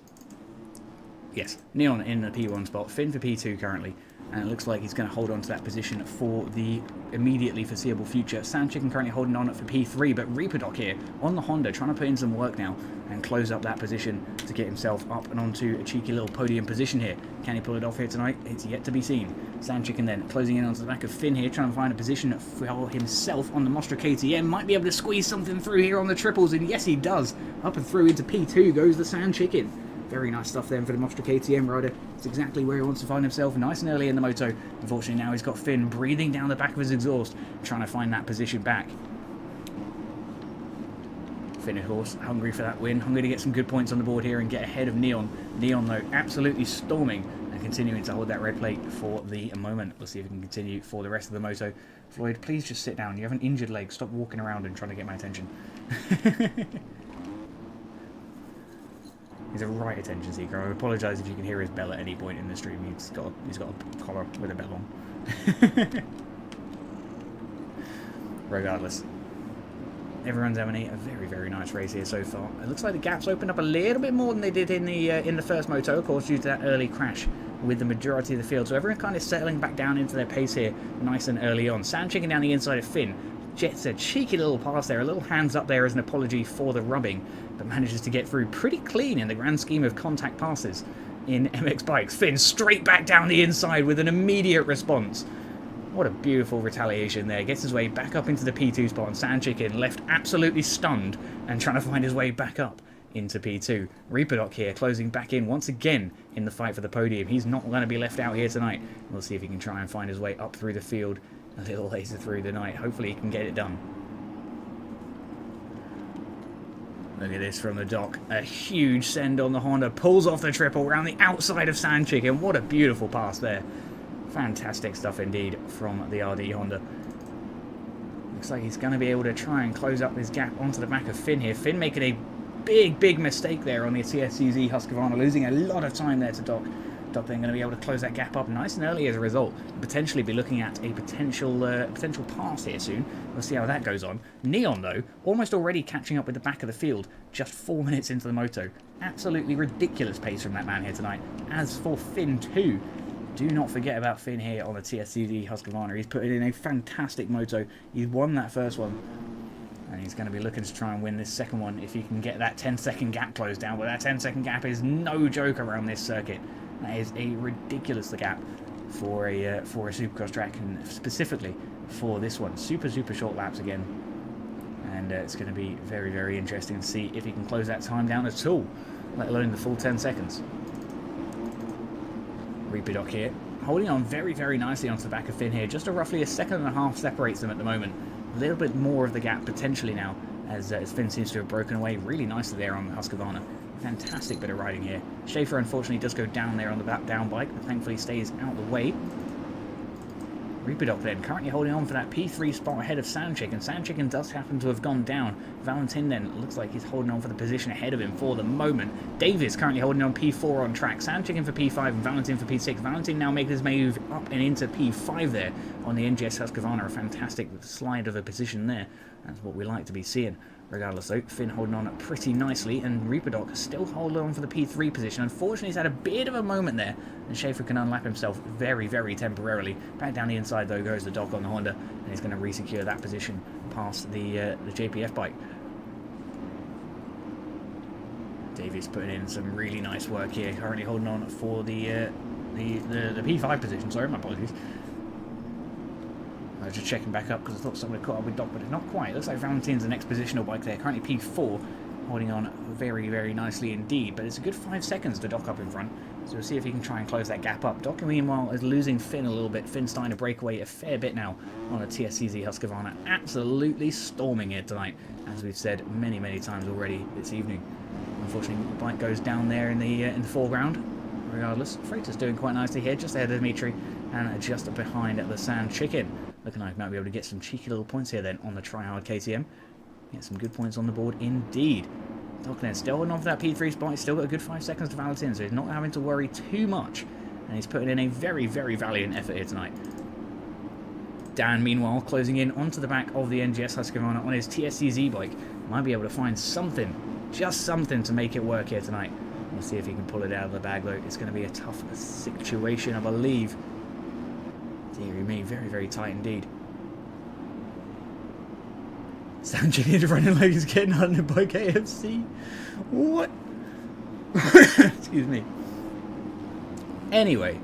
Yes, Neon in the P1 spot, Finn for P2 currently, and it looks like he's going to hold on to that position for the immediately foreseeable future. Sand Chicken currently holding on for P3, but Reaperdoc here on the Honda trying to put in some work now and close up that position to get himself up and onto a cheeky little podium position here. Can he pull it off here tonight? It's yet to be seen. Sand Chicken then closing in onto the back of Finn here, trying to find a position for himself on the Mostra KTM. Might be able to squeeze something through here on the triples, and yes he does. Up and through into P2 goes the Sand Chicken. Very nice stuff then for the Mostra KTM rider. It's exactly where he wants to find himself, nice and early in the moto. Unfortunately now he's got Finn breathing down the back of his exhaust, trying to find that position back. Finn, of course, hungry for that win, hungry to get some good points on the board here and get ahead of Neon. Neon, though, absolutely storming and continuing to hold that red plate for the moment. We'll see if we can continue for the rest of the moto. Floyd, please just sit down. You have an injured leg. Stop walking around and trying to get my attention. He's a right attention seeker. I apologise if you can hear his bell at any point in the stream. He's got a collar with a bell on. Regardless, everyone's having a very, very nice race here so far. It looks like the gaps opened up a little bit more than they did in the first moto, of course, due to that early crash with the majority of the field. So everyone kind of settling back down into their pace here, nice and early on. Sand Chicken down the inside of Finn. Jets a cheeky little pass there, a little hands up there as an apology for the rubbing, but manages to get through pretty clean in the grand scheme of contact passes in MX Bikes. Finn straight back down the inside with an immediate response. What a beautiful retaliation there. Gets his way back up into the P2 spot, and Sand Chicken left absolutely stunned and trying to find his way back up into P2. Reaperdoc here closing back in once again in the fight for the podium. He's not going to be left out here tonight. We'll see if he can try and find his way up through the field a little later through the night. Hopefully he can get it done. Look at this from the dock. A huge send on the Honda. Pulls off the triple around the outside of Sand Chicken. What a beautiful pass there. Fantastic stuff indeed from the RD Honda. Looks like he's going to be able to try and close up this gap onto the back of Finn here. Finn making a big mistake there on the TSCZ Husqvarna, losing a lot of time there to Doc. Doc then going to be able to close that gap up nice and early as a result. Potentially be looking at a potential pass here soon. We'll see how that goes on. Neon, though, almost already catching up with the back of the field just 4 minutes into the moto. Absolutely ridiculous pace from that man here tonight. As for Finn, too, do not forget about Finn here on the TSCD Husqvarna. He's put in a fantastic moto. He's won that first one. And he's going to be looking to try and win this second one if he can get that 10-second gap closed down. But that 10-second gap is no joke around this circuit. That is a ridiculous gap for a Supercross track, and specifically for this one. Super short laps again. And it's going to be very, very interesting to see if he can close that time down at all, let alone the full 10 seconds. Reaper here, holding on very, very nicely onto the back of Finn here. Just roughly a second and a half separates them at the moment. A little bit more of the gap potentially now, as Finn seems to have broken away really nicely there on the Husqvarna. Fantastic bit of riding here. Schaefer unfortunately does go down there on the back down bike, but thankfully stays out the way. Reaper then currently holding on for that P3 spot ahead of Sandchicken. Sandchicken does happen to have gone down. Valentin then looks like he's holding on for the position ahead of him for the moment. Davis currently holding on P4 on track. Sandchicken for P5 and Valentin for P6. Valentin now makes his move up and into P5 there on the NGS Husqvarna. A fantastic slide of a position there. That's what we like to be seeing. Regardless though, Finn holding on pretty nicely, and Reaper still holding on for the P3 position. Unfortunately, he's had a bit of a moment there, and Schaefer can unlap himself very, very temporarily. Back down the inside though goes the Doc on the Honda, and he's going to re-secure that position past the JPF bike. Davies putting in some really nice work here, currently holding on for the P5 position. Sorry, my apologies. I was just checking back up because I thought somebody caught up with Doc, but not quite. It looks like Valentin's the next positional bike there. Currently P4, holding on very, very nicely indeed. But it's a good 5 seconds to Doc up in front. So we'll see if he can try and close that gap up. Doc, meanwhile, is losing Finn a little bit. Finn's starting to break away a fair bit now on a TSCZ Husqvarna. Absolutely storming it tonight, as we've said many, many times already this evening. Unfortunately, the bike goes down there in the foreground. Regardless, Freighter's doing quite nicely here, just ahead of Dimitri, and just behind the Sand Chicken. Looking like we might be able to get some cheeky little points here then on the try-hard KTM. Get some good points on the board indeed. Doc then still holding on for that P3 spot. He's still got a good 5 seconds to Valentin, so he's not having to worry too much. And he's putting in a very, very valiant effort here tonight. Dan, meanwhile, closing in onto the back of the NGS Husqvarna on his TSCZ bike. Might be able to find something, just something to make it work here tonight. We'll see if he can pull it out of the bag though. It's going to be a tough situation, I believe. Dear me, very, very tight indeed. Sanchez running like he's getting hunted by KFC. What? Excuse me. Anyway,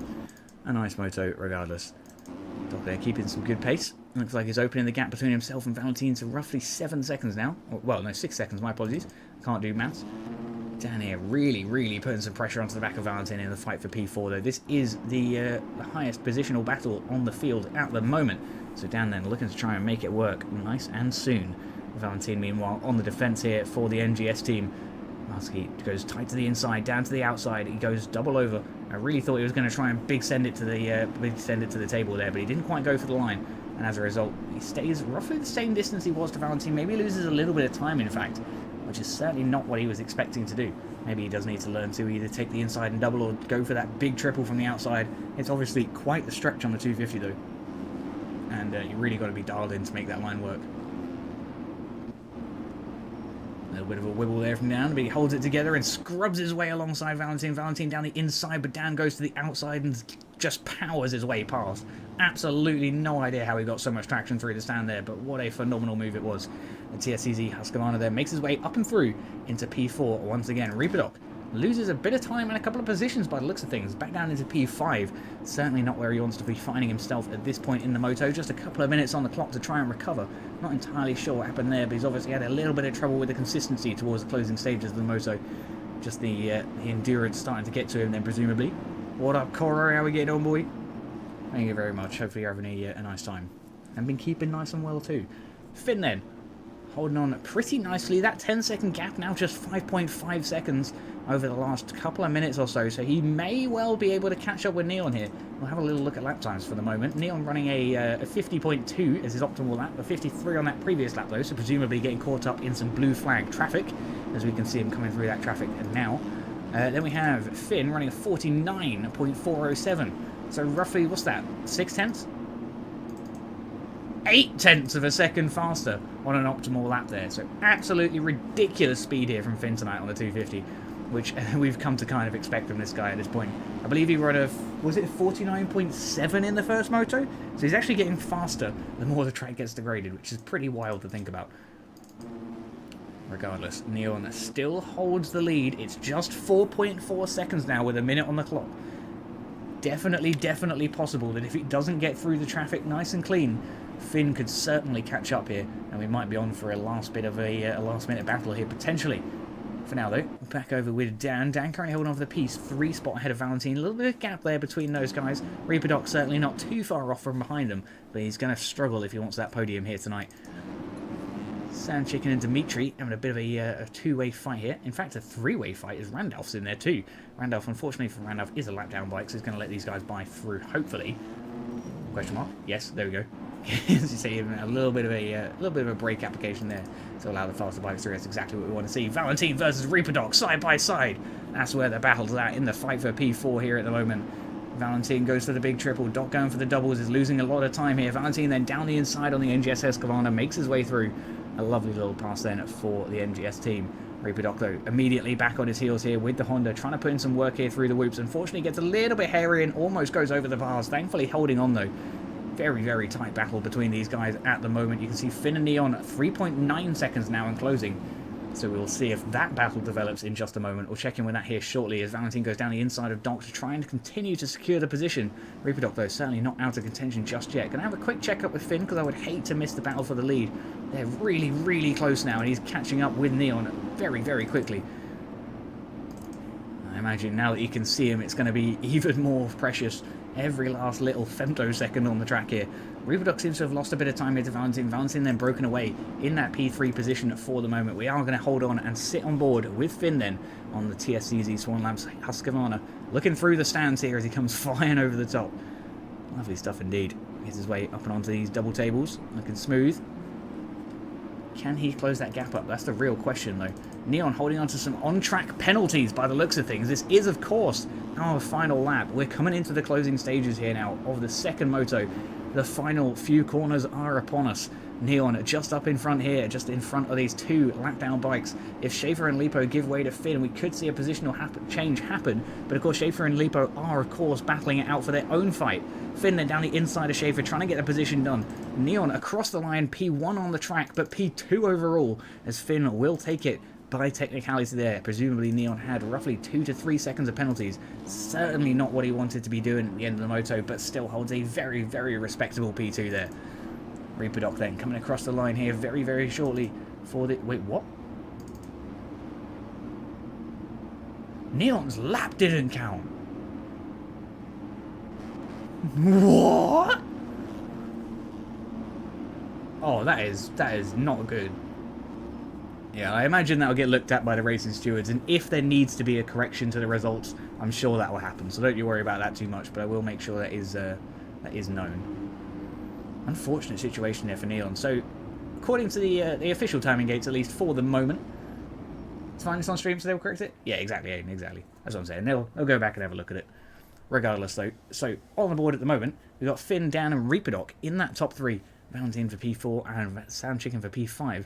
a nice moto regardless. Doc there keeping some good pace. Looks like he's opening the gap between himself and Valentin to roughly 7 seconds now. Well, no, 6 seconds, my apologies. Can't do maths. Dan here really, really putting some pressure onto the back of Valentin in the fight for P4, though. This is the highest positional battle on the field at the moment. So Dan then looking to try and make it work nice and soon. Valentin, meanwhile, on the defence here for the NGS team. Muskie goes tight to the inside, down to the outside. He goes double over. I really thought he was going to try and big send it to the table there, but he didn't quite go for the line. And as a result, he stays roughly the same distance he was to Valentin. Maybe loses a little bit of time, in fact, which is certainly not what he was expecting to do. Maybe he does need to learn to either take the inside and double or go for that big triple from the outside. It's obviously quite the stretch on the 250 though, and you really got to be dialed in to make that line work. A little bit of a wibble there from Dan, but he holds it together and scrubs his way alongside Valentin. Valentin down the inside, but Dan goes to the outside and just powers his way past. Absolutely no idea how he got so much traction through the stand there, but what a phenomenal move it was. The TSCZ Husqvarna there makes his way up and through into P4 once again. Reaper loses a bit of time and a couple of positions by the looks of things. Back down into P5. Certainly not where he wants to be finding himself at this point in the moto. Just a couple of minutes on the clock to try and recover. Not entirely sure what happened there, but he's obviously had a little bit of trouble with the consistency towards the closing stages of the moto. Just the endurance starting to get to him then, presumably. What up, Coro? How we getting on, boy? Thank you very much. Hopefully you're having a nice time. And been keeping nice and well too. Finn then, holding on pretty nicely. That 10-second gap now just 5.5 seconds over the last couple of minutes or so. So he may well be able to catch up with Neon here. We'll have a little look at lap times for the moment. Neon running a 50.2 as his optimal lap. A 53 on that previous lap though. So presumably getting caught up in some blue flag traffic, as we can see him coming through that traffic now. Then we have Finn running a 49.407. So roughly, what's that, 6 tenths? 8 tenths of a second faster on an optimal lap there. So absolutely ridiculous speed here from Finn tonight on the 250, which we've come to kind of expect from this guy at this point. I believe he rode a, was it 49.7 in the first moto? So he's actually getting faster the more the track gets degraded, which is pretty wild to think about. Regardless, Neon still holds the lead. It's just 4.4 seconds now with a minute on the clock. Definitely possible that if it doesn't get through the traffic nice and clean, Finn could certainly catch up here, and we might be on for a last bit of a last-minute battle here, potentially. For now, though, back over with Dan. Dan currently holding on for the P3 spot ahead of Valentine. A little bit of gap there between those guys. Reaper Doc certainly not too far off from behind them, but he's going to struggle if he wants that podium here tonight. Sand Chicken and Dimitri having a bit of a two-way fight here. In fact, a three-way fight as Randolph's in there too. Randolph, unfortunately for Randolph, is a lap-down bike, so he's going to let these guys by through, hopefully. Question mark? Yes, there we go. As you see, a little bit of a brake application there to allow the faster bikes through. That's exactly what we want to see. Valentine versus Reaper Doc, side by side. That's where the battle's at in the fight for P4 here at the moment. Valentine goes for the big triple. Doc going for the doubles is losing a lot of time here. Valentine then down the inside on the NGS Escavana, makes his way through. A lovely little pass then for the NGS team. Reaper Doc, though, immediately back on his heels here with the Honda, trying to put in some work here through the whoops. Unfortunately, gets a little bit hairy and almost goes over the bars. Thankfully, holding on, though. Very tight battle between these guys at the moment. You can see Finn and Neon 3.9 seconds now in closing. So we'll see if that battle develops in just a moment. We'll check in with that here shortly as Valentine goes down the inside of Doc to try and continue to secure the position. Reaper Doc, though, certainly not out of contention just yet. Going to have a quick check-up with Finn because I would hate to miss the battle for the lead. They're really close now, and he's catching up with Neon very quickly. I imagine now that you can see him, it's going to be even more precious. Every last little femtosecond on the track here. Reaper Doc seems to have lost a bit of time here to Valentine. Valentine then broken away in that P3 position for the moment. We are going to hold on and sit on board with Finn then on the TSCZ Swan Labs Husqvarna. Looking through the stands here as he comes flying over the top. Lovely stuff indeed. Gets his way up and onto these double tables. Looking smooth. Can he close that gap up? That's the real question, though. Neon holding on to some on-track penalties by the looks of things. This is, of course, our final lap. We're coming into the closing stages here now of the second moto. The final few corners are upon us. Neon just up in front here, just in front of these two lap-down bikes. If Schaefer and Lipo give way to Finn, we could see a positional change happen. But, of course, Schaefer and Lipo are, of course, battling it out for their own fight. Finn then down the inside of Schaefer, trying to get the position done. Neon across the line, P1 on the track, but P2 overall, as Finn will take it by technicality there. Presumably Neon had roughly 2 to 3 seconds of penalties. Certainly not what he wanted to be doing at the end of the moto, but still holds a very respectable P2 there. Reaper Doc then coming across the line here very shortly for the... Wait, what? Neon's lap didn't count. What? Oh, that is not good. Yeah, I imagine that will get looked at by the racing stewards, and if there needs to be a correction to the results, I'm sure that will happen. So don't you worry about that too much, but I will make sure that is known. Unfortunate situation there for Neon. So, according to the official timing gates, at least for the moment, it's fine. It's on stream, so they'll correct it. Yeah, exactly, Aiden, exactly. That's what I'm saying. They'll go back and have a look at it. Regardless, though, so on the board at the moment, we've got Finn, Dan, and Reaper Doc in that top three. Valentine for P4 and Sand Chicken for P5.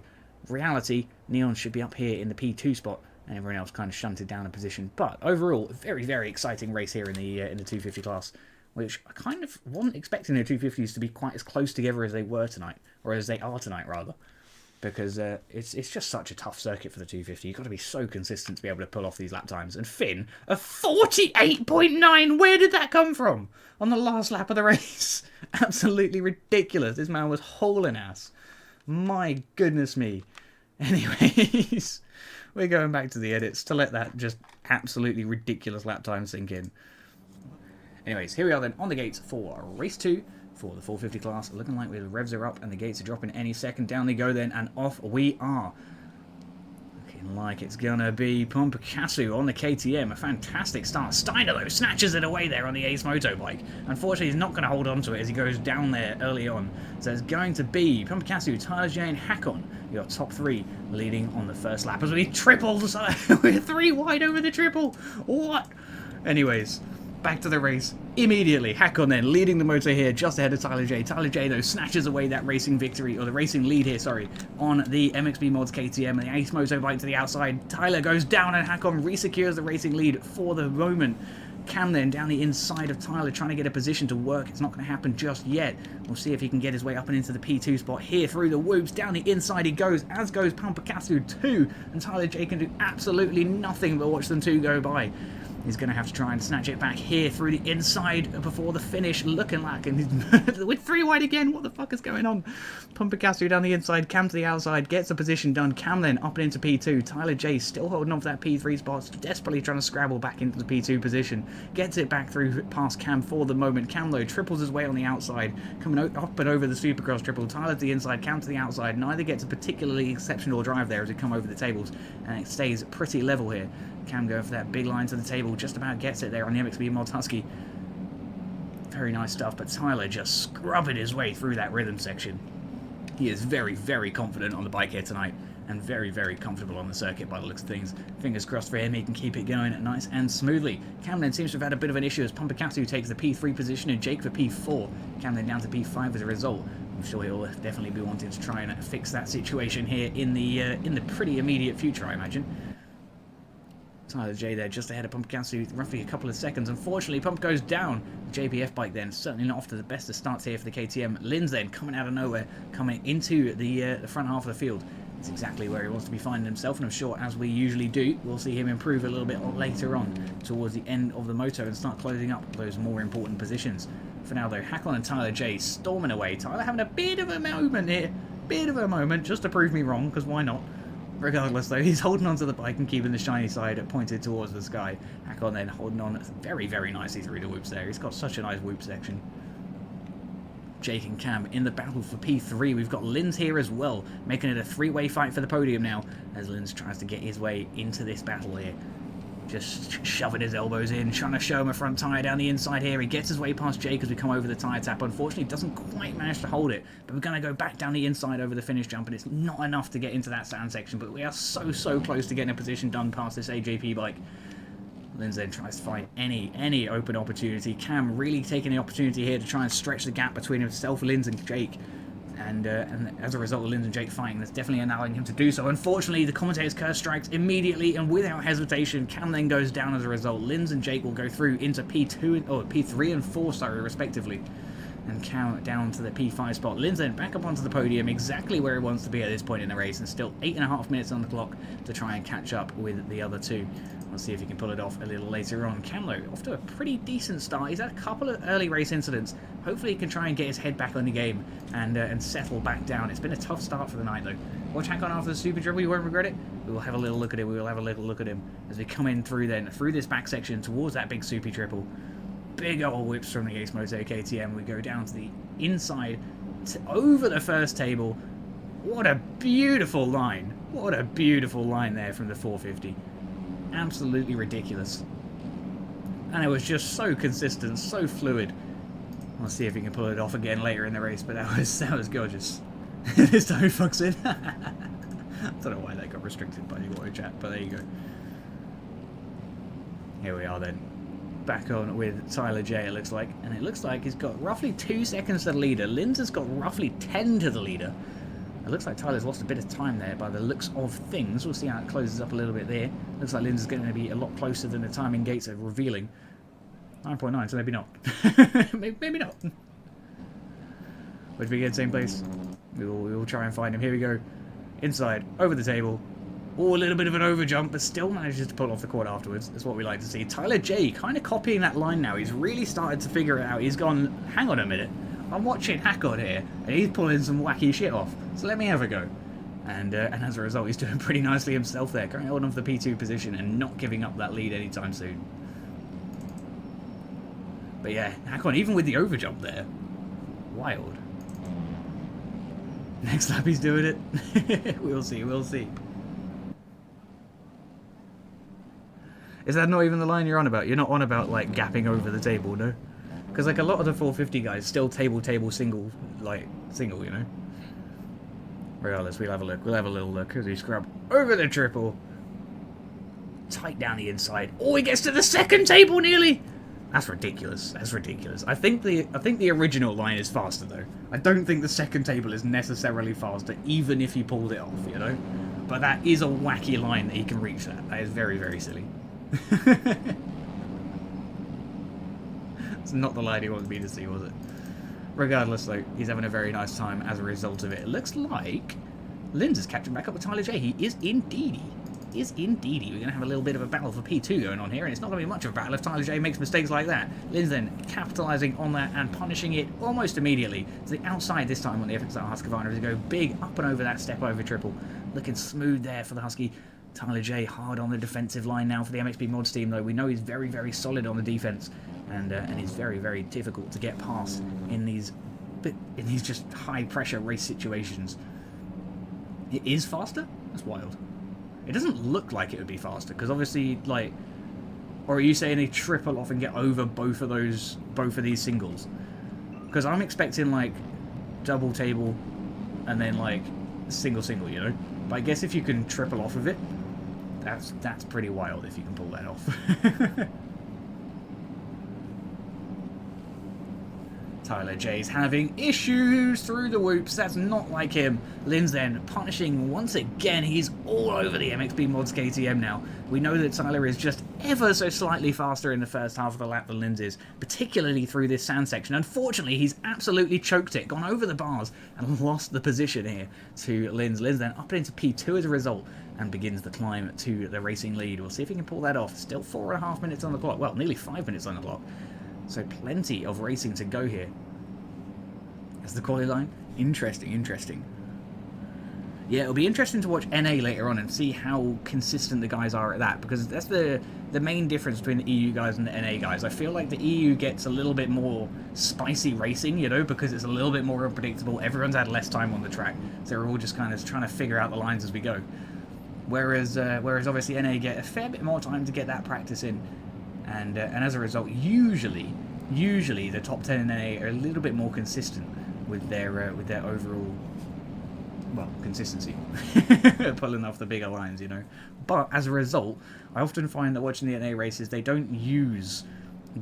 Reality, Neon should be up here in the P2 spot, and everyone else kind of shunted down a position. But overall, a very exciting race here in the 250 class, which I kind of wasn't expecting the 250s to be quite as close together as they were tonight, or as they are tonight rather, because it's just such a tough circuit for the 250. You've got to be so consistent to be able to pull off these lap times. And Finn, a 48.9. Where did that come from on the last lap of the race? Absolutely ridiculous. This man was hauling ass. My goodness me. Anyways, we're going back to the edits to let that just absolutely ridiculous lap time sink in. Anyways, here we are then on the gates for race 2 for the 450 class. Looking like the revs are up and the gates are dropping any second. Down they go then, and off we are. Looking like it's gonna be Pumpakasu on the KTM. A fantastic start. Steiner, though, snatches it away there on the Ace Motobike. Unfortunately, he's not going to hold on to it as he goes down there early on. So it's going to be Pumpakasu, Tyler J, and Hakon. You got top three leading on the first lap as we triples. We're 3 wide over the triple. What? Anyways, back to the race immediately. Hakon then leading the motor here just ahead of Tyler J. Tyler J, though, snatches away that racing victory, or the racing lead here, sorry, on the MXB Mods KTM and the Ace Motobike to the outside. Tyler goes down and Hakon resecures the racing lead for the moment. Cam then down the inside of Tyler trying to get a position to work. It's not going to happen just yet. We'll see if he can get his way up and into the P2 spot here through the whoops. Down the inside he goes, as goes Pumpakasu too. And Tyler J can do absolutely nothing but watch them two go by. He's going to have to try and snatch it back here through the inside before the finish. Looking like, and with 3 wide again. What the fuck is going on? Pumpakasu down the inside, Cam to the outside, gets the position done. Cam then up and into P2. Tyler J still holding on for that P3 spot, desperately trying to scrabble back into the P2 position. Gets it back through past Cam for the moment. Cam, though, triples his way on the outside, coming up and over the Supercross triple. Tyler to the inside, Cam to the outside. Neither gets a particularly exceptional drive there as we come over the tables, and it stays pretty level here. Cam going for that big line to the table, just about gets it there on the MXB Mods Husky. Very nice stuff, but Tyler just scrubbing his way through that rhythm section. He is very, very confident on the bike here tonight, and very, very comfortable on the circuit by the looks of things. Fingers crossed for him, he can keep it going nice and smoothly. Cam then seems to have had a bit of an issue as Pumpakasu takes the P3 position and Jake for P4. Cam then down to P5 as a result. I'm sure he'll definitely be wanting to try and fix that situation here in the pretty immediate future, I imagine. Tyler J there just ahead of Pumpakasu, roughly a couple of seconds. Unfortunately, Pump goes down. The JPF bike then certainly not off to the best of starts here for the KTM. Linz then coming out of nowhere, coming into the front half of the field. It's exactly where he wants to be finding himself, and I'm sure, as we usually do, we'll see him improve a little bit later on towards the end of the moto and start closing up those more important positions. For now, though, Hakon and Tyler J storming away. Tyler having a bit of a moment here. Bit of a moment, just to prove me wrong, because why not? Regardless, though, he's holding onto the bike and keeping the shiny side pointed towards the sky. Hakon then holding on very, very nicely through the whoops there. He's got such a nice whoop section. Jake and Cam in the battle for P3. We've got Linz here as well, making it a 3-way fight for the podium now, as Linz tries to get his way into this battle here. Just shoving his elbows in, trying to show him a front tyre down the inside here. He gets his way past Jake as we come over the tyre tap. Unfortunately, doesn't quite manage to hold it. But we're going to go back down the inside over the finish jump, and it's not enough to get into that sand section. But we are so, so close to getting a position done past this AJP bike. Linz then tries to find any open opportunity. Cam really taking the opportunity here to try and stretch the gap between himself, Linz, and Jake. And as a result of Linz and Jake fighting, that's definitely allowing him to do so. Unfortunately, the commentator's curse strikes immediately, and without hesitation, Cam then goes down as a result. Linz and Jake will go through into P3 and 4, sorry, respectively. And Cam down to the P5 spot. Linz then back up onto the podium, exactly where he wants to be at this point in the race, and still 8.5 minutes on the clock to try and catch up with the other two. We'll see if he can pull it off a little later on. Cam, though, off to a pretty decent start. He's had a couple of early race incidents. Hopefully he can try and get his head back on the game and settle back down. It's been a tough start for the night, though. Watch Hakon after the super dribble, you won't regret it. We will have a little look at it. We will have a little look at him as we come in through this back section towards that big soupy triple. Big old whips from the Ace Moto KTM. We go down to the inside, over the first table. What a beautiful line. What a beautiful line there from the 450. Absolutely ridiculous. And it was just so consistent, so fluid. We'll see if he can pull it off again later in the race, but that was gorgeous. This time he fucks in. I don't know why that got restricted by the auto chat, but there you go. Here we are then. Back on with Tyler J, it looks like. And it looks like he's got roughly 2 seconds to the leader. Linz has got roughly 10 to the leader. It looks like Tyler's lost a bit of time there by the looks of things. We'll see how it closes up a little bit there. Looks like Linz is going to be a lot closer than the timing gates are revealing. 9.9, so maybe not. maybe not. Which we get same place. We will try and find him. Here we go. Inside, over the table. Oh, a little bit of an overjump, but still manages to pull off the quad afterwards. That's what we like to see. Tyler J kind of copying that line now. He's really started to figure it out. He's gone, hang on a minute. I'm watching Hakon here, and he's pulling some wacky shit off. So let me have a go. And as a result, he's doing pretty nicely himself there. Currently holding on for the P2 position and not giving up that lead anytime soon. But yeah, Hakon, even with the overjump there. Wild. Next lap he's doing it. We'll see, we'll see. Is that not even the line you're on about? You're not on about, like, gapping over the table, no? Because, like, a lot of the 450 guys still table, single, you know? Regardless, we'll have a look. We'll have a little look as we scrub over the triple. Tight down the inside. Oh, he gets to the second table nearly! That's ridiculous. That's ridiculous. I think the original line is faster, though. I don't think the second table is necessarily faster, even if he pulled it off, you know? But that is a wacky line that he can reach that. That is very, very silly. It's not the line he wanted me to see, was it? Regardless, though, he's having a very nice time as a result of it. It looks like Linz is catching back up with Tyler J. He is indeedy. We're going to have a little bit of a battle for P2 going on here, and it's not going to be much of a battle if Tyler J makes mistakes like that. Linz then capitalising on that and punishing it almost immediately. To the outside this time on the FXR Husqvarna to go big up and over that step over triple. Looking smooth there for the Husky. Tyler J hard on the defensive line now for the MXB Mods team, though. We know he's very, very solid on the defense, and he's very, very difficult to get past in these just high-pressure race situations. It is faster? That's wild. It doesn't look like it would be faster, because obviously, like... Or are you saying they triple off and get over both of these singles? Because I'm expecting, like, double table and then, like, single, you know? But I guess if you can triple off of it, that's pretty wild if you can pull that off. Tyler J's having issues through the whoops. That's not like him. Linz then punishing once again. He's all over the MXB Mods KTM now. We know that Tyler is just ever so slightly faster in the first half of the lap than Linz is, particularly through this sand section. Unfortunately, he's absolutely choked it, gone over the bars, and lost the position here to Linz. Linz then up into P2 as a result, and begins the climb to the racing lead. We'll see if he can pull that off. Still 4.5 minutes on the clock. Well, nearly 5 minutes on the clock. So plenty of racing to go here. That's the quality line. Interesting. Yeah, it'll be interesting to watch NA later on and see how consistent the guys are at that, because that's the main difference between the EU guys and the NA guys. I feel like the EU gets a little bit more spicy racing, you know, because it's a little bit more unpredictable. Everyone's had less time on the track, so they're all just kind of trying to figure out the lines as we go. Whereas obviously NA get a fair bit more time to get that practice in. And as a result, usually the top 10 in NA are a little bit more consistent with their overall, well, consistency, pulling off the bigger lines, you know. But as a result, I often find that watching the NA races, they don't use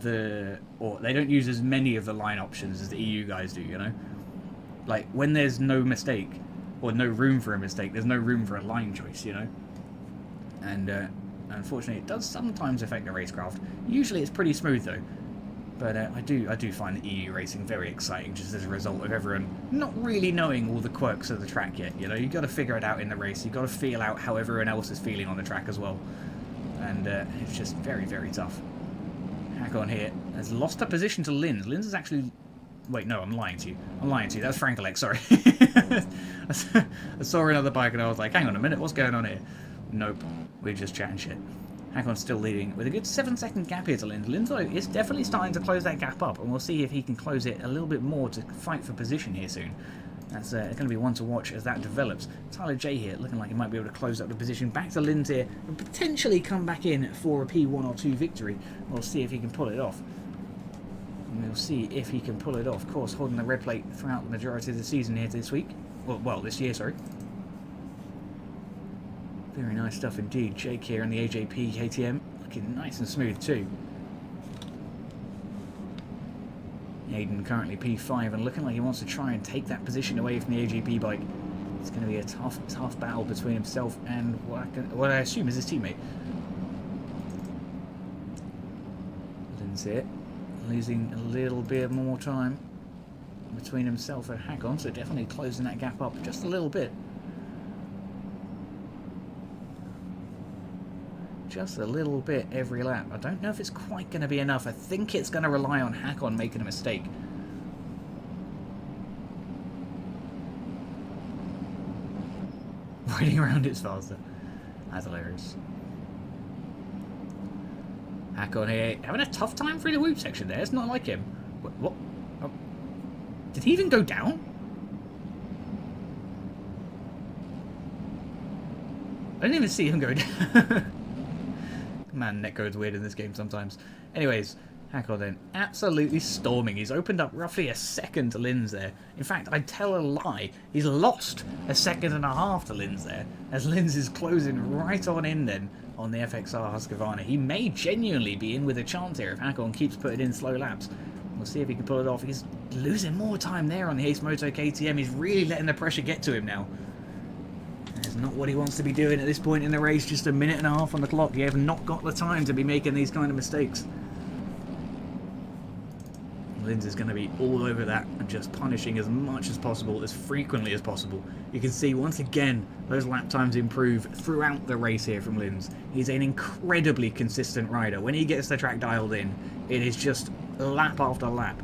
as many of the line options as the EU guys do, you know. Like when there's no mistake or no room for a mistake, there's no room for a line choice, you know. And unfortunately, it does sometimes affect the racecraft. Usually, it's pretty smooth though. But I do find the EU racing very exciting, just as a result of everyone not really knowing all the quirks of the track yet. You know, you've got to figure it out in the race. You've got to feel out how everyone else is feeling on the track as well. And it's just very, very tough. Hack on here has lost a position to Linz. Linz is actually... Wait, no, I'm lying to you. That's Frankelek, sorry. I saw another bike and I was like, hang on a minute, what's going on here? Nope, we're just chatting shit. Hakon's still leading with a good 7-second gap here to Linz. Linz, though, is definitely starting to close that gap up, and we'll see if he can close it a little bit more to fight for position here soon. That's going to be one to watch as that develops. Tyler J here looking like he might be able to close up the position. Back to Linz here and potentially come back in for a P1 or 2 victory. We'll see if he can pull it off. And we'll see if he can pull it off. Of course, holding the red plate throughout the majority of the season here this week. Well, this year, sorry. Very nice stuff indeed. Jake here in the AJP KTM, looking nice and smooth too. Aiden currently P5 and looking like he wants to try and take that position away from the AJP bike. It's going to be a tough battle between himself and what I assume is his teammate. Linz here, losing a little bit more time between himself and Hakon, so definitely closing that gap up just a little bit. Just a little bit every lap. I don't know if it's quite going to be enough. I think it's going to rely on Hakon making a mistake. Riding around it's faster. That's hilarious. Hakon here having a tough time through the whoop section there. It's not like him. What? Oh. Did he even go down? I didn't even see him go down. Man, netcode's weird in this game sometimes. Anyways, Hakon then absolutely storming. He's opened up roughly a second to Linz there. In fact, I tell a lie. He's lost a second and a half to Linz there, as Linz is closing right on in then on the FXR Husqvarna. He may genuinely be in with a chance here if Hakon keeps putting in slow laps. We'll see if he can pull it off. He's losing more time there on the Ace Moto KTM. He's really letting the pressure get to him now. That's not what he wants to be doing at this point in the race. Just a minute and a half on the clock. You have not got the time to be making these kind of mistakes. Linz is going to be all over that and just punishing as much as possible, as frequently as possible. You can see once again those lap times improve throughout the race here from Linz. He's an incredibly consistent rider. When he gets the track dialed in, it is just lap after lap.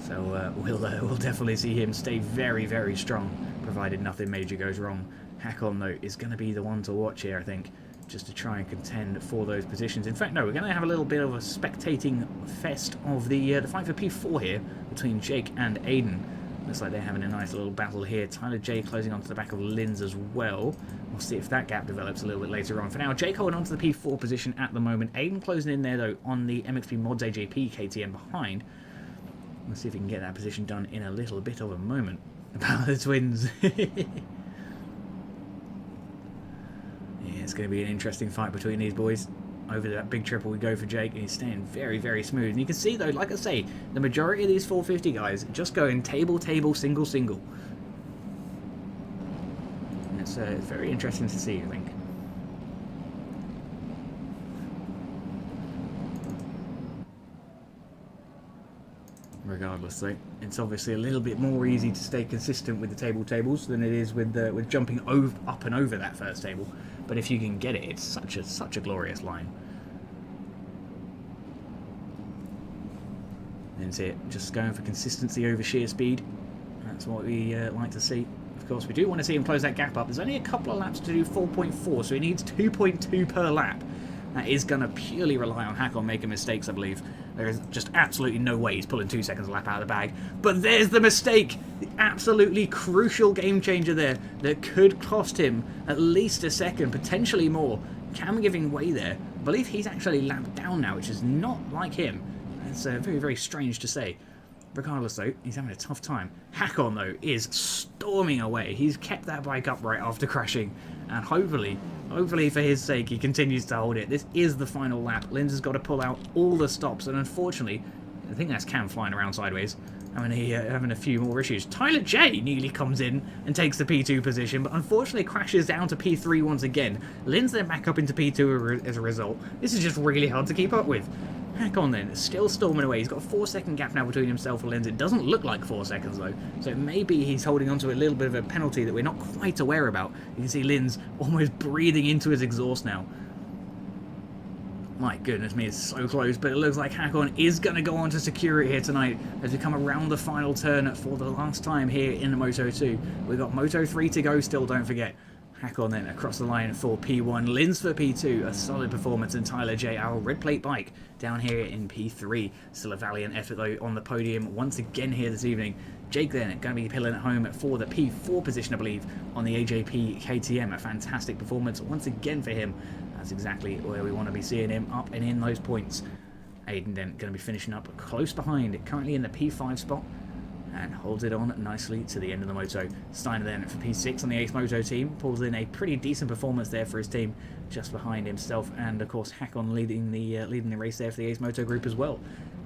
So we'll definitely see him stay very, very strong, provided nothing major goes wrong. Hakon, though, is going to be the one to watch here, I think, just to try and contend for those positions. In fact, no, we're going to have a little bit of a spectating fest of the fight for P4 here between Jake and Aiden. Looks like they're having a nice little battle here. Tyler J closing onto the back of Linz as well. We'll see if that gap develops a little bit later on. For now, Jake holding onto the P4 position at the moment. Aiden closing in there, though, on the MXP Mods AJP KTM behind. We'll see if he can get that position done in a little bit of a moment. About the twins. It's going to be an interesting fight between these boys. Over that big triple we go for Jake, and he's staying very, very smooth. And you can see, though, like I say, the majority of these 450 guys just going table, table, single, single. And it's very interesting to see, I think. Regardless, though, it's obviously a little bit more easy to stay consistent with the tables than it is with jumping up and over that first table. But if you can get it, it's such a glorious line. And see it, just going for consistency over sheer speed. That's what we like to see. Of course, we do want to see him close that gap up. There's only a couple of laps to do 4.4, so he needs 2.2 per lap. That is going to purely rely on Hakon making mistakes, I believe. There is just absolutely no way he's pulling 2 seconds a lap out of the bag. But there's the mistake! The absolutely crucial game changer there that could cost him at least a second, potentially more. Cam giving way there. I believe he's actually lapped down now, which is not like him. It's very, very strange to say. Regardless, though, he's having a tough time. Hakon, though, is storming away. He's kept that bike upright after crashing. And hopefully for his sake, he continues to hold it. This is the final lap. Linz has got to pull out all the stops. And unfortunately, I think that's Cam flying around sideways. Having a few more issues. Tyler J nearly comes in and takes the P2 position, but unfortunately crashes down to P3 once again. Linz then back up into P2 as a result. This is just really hard to keep up with. Hakon then, still storming away. He's got a 4-second gap now between himself and Linz. It doesn't look like 4 seconds though, so maybe he's holding on to a little bit of a penalty that we're not quite aware about. You can see Linz almost breathing into his exhaust now. My goodness me, it's so close, but it looks like Hakon is going to go on to secure it here tonight as we come around the final turn for the last time here in the Moto 2. We've got Moto 3 to go still, don't forget. Hakon then across the line for P1, Linz for P2, a solid performance, and Tyler J, our red plate bike, down here in P3. Still a valiant effort though on the podium once again here this evening. Jake then going to be pilling it home for the P4 position, I believe, on the AJP KTM. A fantastic performance once again for him. That's exactly where we want to be seeing him, up and in those points. Aiden then going to be finishing up close behind, currently in the P5 spot, and holds it on nicely to the end of the moto. Steiner then for P6 on the Ace Moto team, pulls in a pretty decent performance there for his team, just behind himself, and of course Hakon leading the race there for the Ace Moto group as well.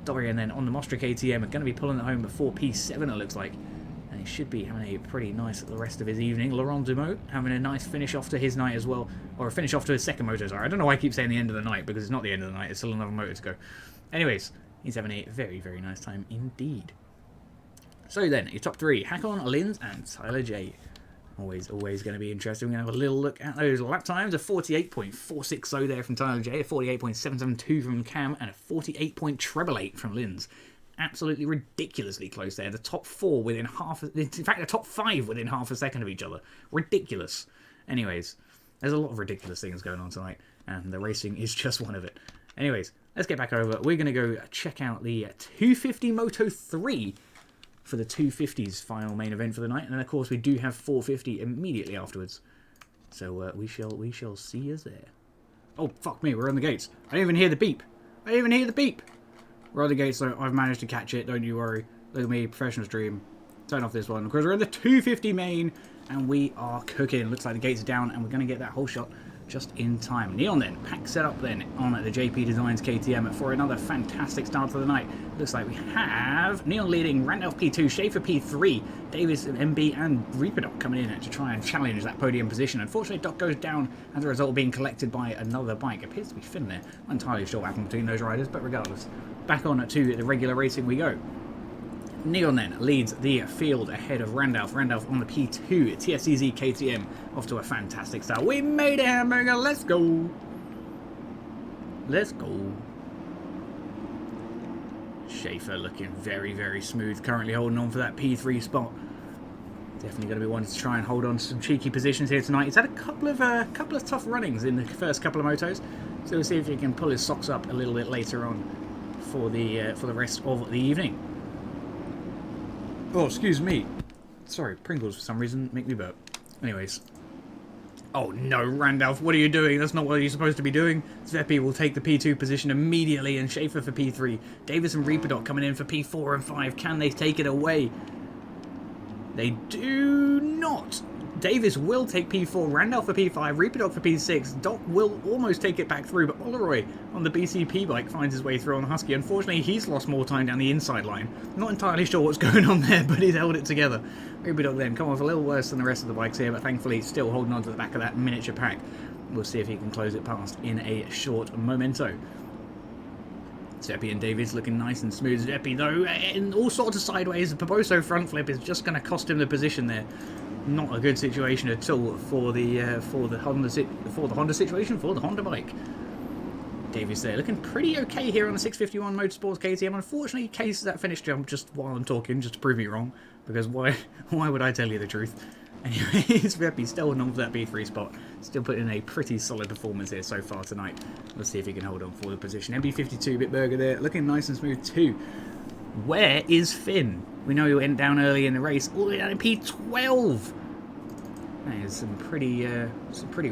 Dorian then on the Mostra KTM are going to be pulling it home before P7 it looks like, and he should be having a pretty nice the rest of his evening. Laurent Dumont having a nice finish off to his night as well, or a finish off to his second moto, sorry. I don't know why I keep saying the end of the night, because it's not the end of the night, it's still another moto to go. Anyways, he's having a very, very nice time indeed. So then, your top three, Hakon, Linz, and Tyler J. Always going to be interesting. We're going to have a little look at those lap times. A 48.460 there from Tyler J, a 48.772 from Cam, and a 48.888 from Linz. Absolutely ridiculously close there. The top four within half, in fact, the top five within half a second of each other. Ridiculous. Anyways, there's a lot of ridiculous things going on tonight, and the racing is just one of it. Anyways, let's get back over. We're going to go check out the 250 Moto 3 for the 250's final main event for the night, and then of course we do have 450 immediately afterwards. So we shall see us there. Oh, fuck me, we're on the gates. I didn't even hear the beep. I didn't even hear the beep. We're on the gates, so I've managed to catch it. Don't you worry. Look at me, professional stream. Turn off this one. Because we're in the 250 main, and we are cooking. Looks like the gates are down, and we're going to get that whole shot just in time. Neon then, pack set up then on the JP Designs KTM for another fantastic start to the night. Looks like we have Neon leading, Randolph P2, Schaefer P3, Davis MB and Reaper Doc coming in to try and challenge that podium position. Unfortunately, Doc goes down as a result of being collected by another bike. It appears to be Finn there. Not entirely sure what happened between those riders, but regardless, back on to the regular racing we go. Neon then leads the field ahead of Randolph. Randolph on the P2, TSCZ KTM off to a fantastic start. We made it, Hamburger, let's go. Let's go. Schaefer looking very, very smooth, currently holding on for that P3 spot. Definitely going to be wanting to try and hold on to some cheeky positions here tonight. He's had a couple of tough runnings in the first couple of motos, so we'll see if he can pull his socks up a little bit later on for the rest of the evening. Oh, excuse me. Sorry, Pringles for some reason make me burp. Anyways. Oh no, Randolph, what are you doing? That's not what you're supposed to be doing. Zeppi will take the P2 position immediately and Schaefer for P3. Davis and Reaper coming in for P4 and 5. Can they take it away? They do not. Davis will take P4, Randolph for P5, Reaper for P6. Doc will almost take it back through, but Oleroy on the BCP bike finds his way through on the Husky. Unfortunately, he's lost more time down the inside line. Not entirely sure what's going on there, but he's held it together. Reaper then come off a little worse than the rest of the bikes here, but thankfully still holding on to the back of that miniature pack. We'll see if he can close it past in a short momento. Zeppi and Davis looking nice and smooth. Zeppi, though, in all sorts of sideways. The Poboso front flip is just going to cost him the position there. Not a good situation at all for the Honda situation, for the Honda bike. Davis there looking pretty okay here on the 651 Motorsports KTM. Unfortunately, cases that finish jump just while I'm talking, just to prove me wrong. Because why would I tell you the truth? Anyways, Reppy still holding on for that B3 spot. Still putting in a pretty solid performance here so far tonight. Let's see if he can hold on for the position. MB52 Bitburger there, looking nice and smooth too. Where is Finn? We know he went down early in the race, all the way down in P12. That is some pretty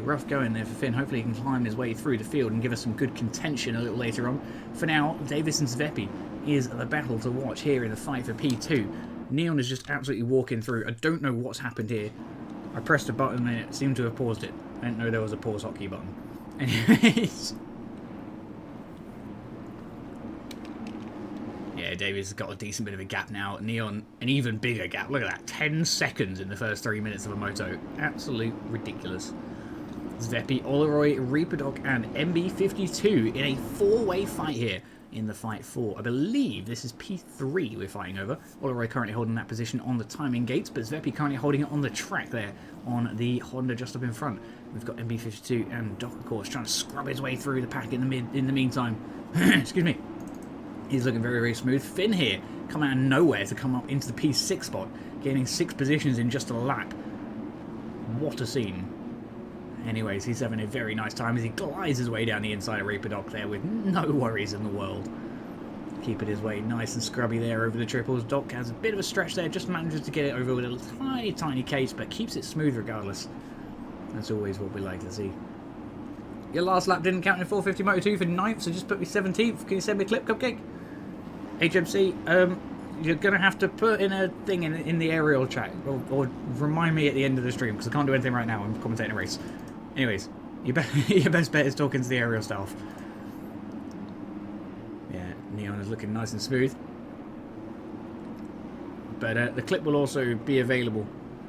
rough going there for Finn. Hopefully he can climb his way through the field and give us some good contention a little later on. For now, Davis and Zvepi is the battle to watch here in the fight for P2. Neon is just absolutely walking through. I don't know what's happened here. I pressed a button and it seemed to have paused it. I didn't know there was a pause hotkey button. Anyways. Yeah, Davis has got a decent bit of a gap now. Neon, an even bigger gap. Look at that. 10 seconds in the first 3 minutes of a moto. Absolute ridiculous. Zvepi, Oleroy, Reaper and MB52 in a four-way fight here in the fight for, I believe this is P3 we're fighting over. Oleroy currently holding that position on the timing gates, but Zvepi currently holding it on the track there on the Honda just up in front. We've got MB52 and Doc, of course, trying to scrub his way through the pack in the meantime. Excuse me. He's looking very, very smooth. Finn here, come out of nowhere to come up into the P6 spot, gaining 6 positions in just a lap. What a scene. Anyways, he's having a very nice time as he glides his way down the inside of Reaper Doc there with no worries in the world. Keeping his way nice and scrubby there over the triples. Doc has a bit of a stretch there, just manages to get it over with a tiny, tiny case, but keeps it smooth regardless. That's always what we like to see. Your last lap didn't count in 450 Moto 2 for 9th, so just put me 17th. Can you send me a clip, Cupcake? HMC, you're going to have to put in a thing in the aerial chat, or remind me at the end of the stream, because I can't do anything right now. I'm commentating a race. Anyways, your best bet is talking to the aerial staff. Yeah, Neon is looking nice and smooth. But the clip will also be available.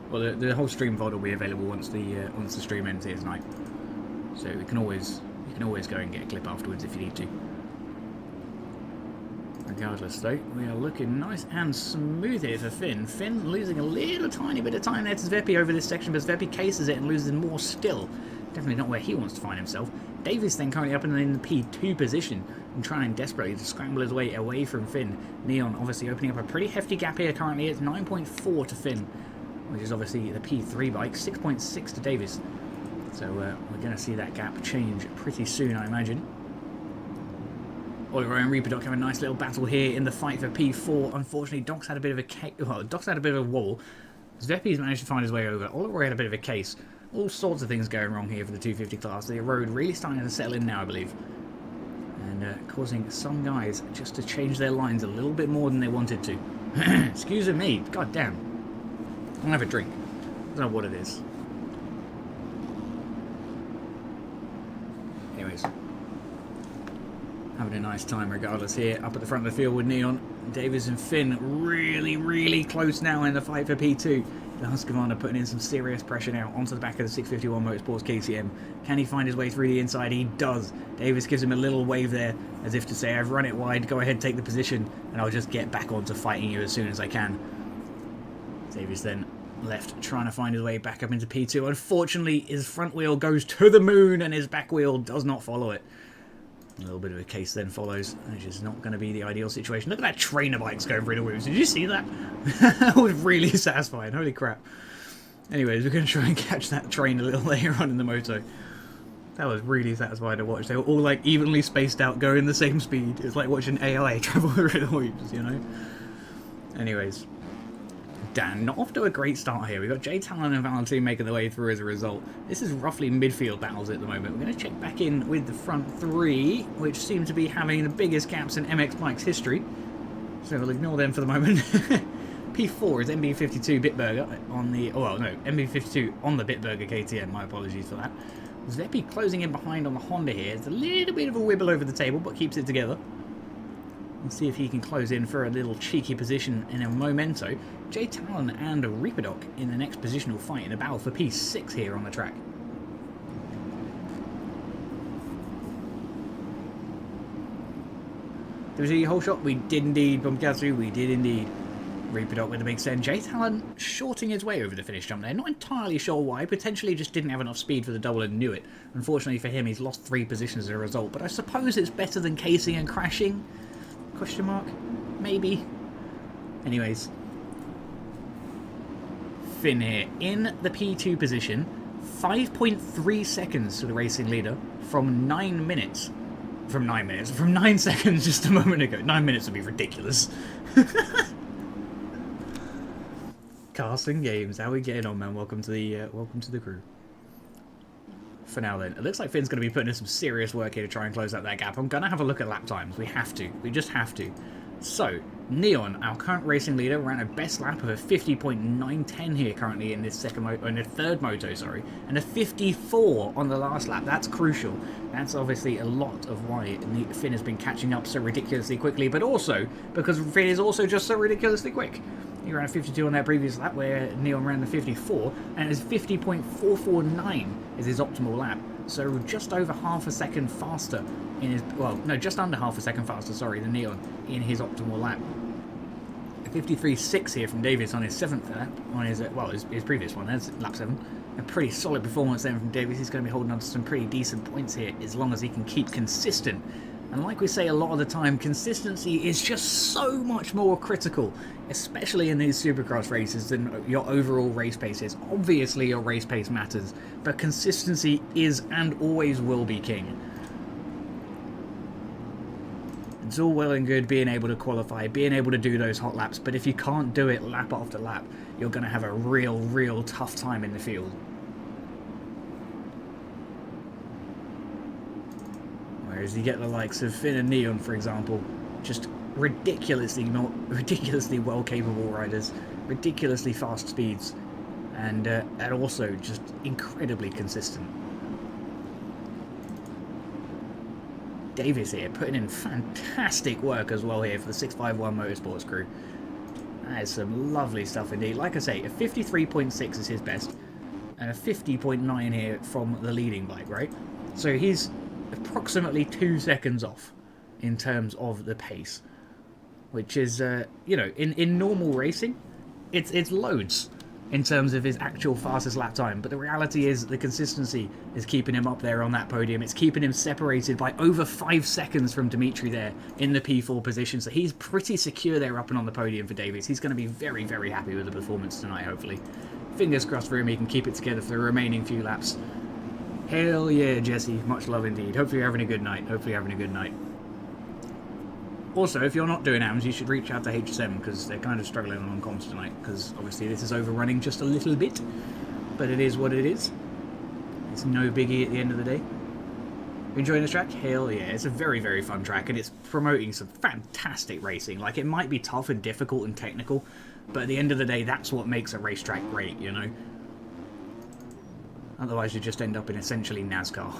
Well, the whole stream VOD will be available once the stream ends here tonight. So you can always go and get a clip afterwards if you need to. Regardless though, we are looking nice and smooth here for Finn. Finn losing a little tiny bit of time there to Zvepi over this section, but Zvepi cases it and loses more still. Definitely not where he wants to find himself. Davis then currently up in the P2 position and trying desperately to scramble his way away from Finn. Neon obviously opening up a pretty hefty gap here currently. It's 9.4 to Finn, which is obviously the P3 bike, 6.6 to Davis. So we're going to see that gap change pretty soon, I imagine. Oleroy and Reaper Doc have a nice little battle here in the fight for P4. Unfortunately, Doc's had a bit of a wobble. Zvepi's managed to find his way over. Oleroy had a bit of a case. All sorts of things going wrong here for the 250 class. The road really starting to settle in now, I believe. And causing some guys just to change their lines a little bit more than they wanted to. Excuse me, god damn. I'm gonna have a drink. I don't know what it is. Anyways. Having a nice time regardless here. Up at the front of the field with Neon. Davis and Finn really, really close now in the fight for P2. The Husqvarna putting in some serious pressure now onto the back of the 651 Motorsports KTM. Can he find his way through the inside? He does. Davis gives him a little wave there as if to say, I've run it wide, go ahead, take the position, and I'll just get back onto fighting you as soon as I can. Davis then left, trying to find his way back up into P2. Unfortunately, his front wheel goes to the moon and his back wheel does not follow it. A little bit of a case then follows, which is not going to be the ideal situation. Look at that trainer bikes going through the wheels. Did you see that? That was really satisfying. Holy crap. Anyways, we're going to try and catch that train a little later on in the moto. That was really satisfying to watch. They were all like evenly spaced out, going the same speed. It's like watching AI travel through the wheels, you know? Anyways. Dan, not off to a great start here. We've got Jay Talon and Valentine making their way through as a result. This is roughly midfield battles at the moment. We're going to check back in with the front three, which seem to be having the biggest gaps in MX Bike's history. So we'll ignore them for the moment. P4 is MB52 Bitburger on the... Oh, well, no, MB52 on the Bitburger KTM. My apologies for that. Zeppi closing in behind on the Honda here. It's a little bit of a wibble over the table, but keeps it together. We'll see if he can close in for a little cheeky position in a memento. Jay Talon and Reaperdoc in the next positional fight in a battle for P6 here on the track. Did we see a whole shot? We did indeed. Bumpkatsu, we did indeed. Reaperdoc with a big send. Jay Talon shorting his way over the finish jump there. Not entirely sure why. Potentially just didn't have enough speed for the double and knew it. Unfortunately for him, he's lost 3 positions as a result. But I suppose it's better than casing and crashing. Question mark? Maybe. Anyways. Finn here in the P2 position. 5.3 seconds to the racing leader from 9 minutes. From 9 seconds just a moment ago. 9 minutes would be ridiculous. Casting Games, how are we getting on, man? Welcome to the crew. For now then, it looks like Finn's going to be putting in some serious work here to try and close out that gap. I'm going to have a look at lap times. We have to. We just have to. So, Neon, our current racing leader, ran a best lap of a 50.910 here currently in this third moto, sorry, and a 54 on the last lap. That's crucial. That's obviously a lot of why Finn has been catching up so ridiculously quickly, but also because Finn is also just so ridiculously quick. He ran a 52 on that previous lap where Neon ran the 54, and it's 50.449 is his optimal lap. So just over half a second faster in his, well, no, just under half a second faster, sorry, than Neon in his optimal lap. A 53.6 here from Davis on his 7th lap, on his, well, his previous one, that's lap 7. A pretty solid performance then from Davis. He's going to be holding on to some pretty decent points here as long as he can keep consistent. And like we say a lot of the time, consistency is just so much more critical, especially in these Supercross races, than your overall race pace is. Obviously your race pace matters, but consistency is and always will be king. It's all well and good being able to qualify, being able to do those hot laps, but if you can't do it lap after lap, you're going to have a real tough time in the field. Whereas you get the likes of Finn and Neon, for example, just ridiculously well capable riders, ridiculously fast speeds, and also just incredibly consistent. Davis here putting in fantastic work as well here for the 651 Motorsports crew. That is some lovely stuff indeed. Like I say, a 53.6 is his best, and a 50.9 here from the leading bike, right? So he's approximately 2 seconds off in terms of the pace, which is, you know, in normal racing, it's loads in terms of his actual fastest lap time, but the reality is the consistency is keeping him up there on that podium. It's keeping him separated by over 5 seconds from Dimitri there in the P4 position, so he's pretty secure there up and on the podium for Davies. He's going to be very happy with the performance tonight, hopefully. Fingers crossed for him, he can keep it together for the remaining few laps. Hell yeah, Jesse. Much love indeed. Hopefully you're having a good night. Also, if you're not doing AMs, you should reach out to HSM, because they're kind of struggling on comms tonight, because obviously this is overrunning just a little bit, but it is what it is. It's no biggie at the end of the day. Enjoying this track? Hell yeah, it's a very, very fun track, and it's promoting some fantastic racing. Like, it might be tough and difficult and technical, but at the end of the day, that's what makes a racetrack great, you know? Otherwise, you just end up in essentially NASCAR.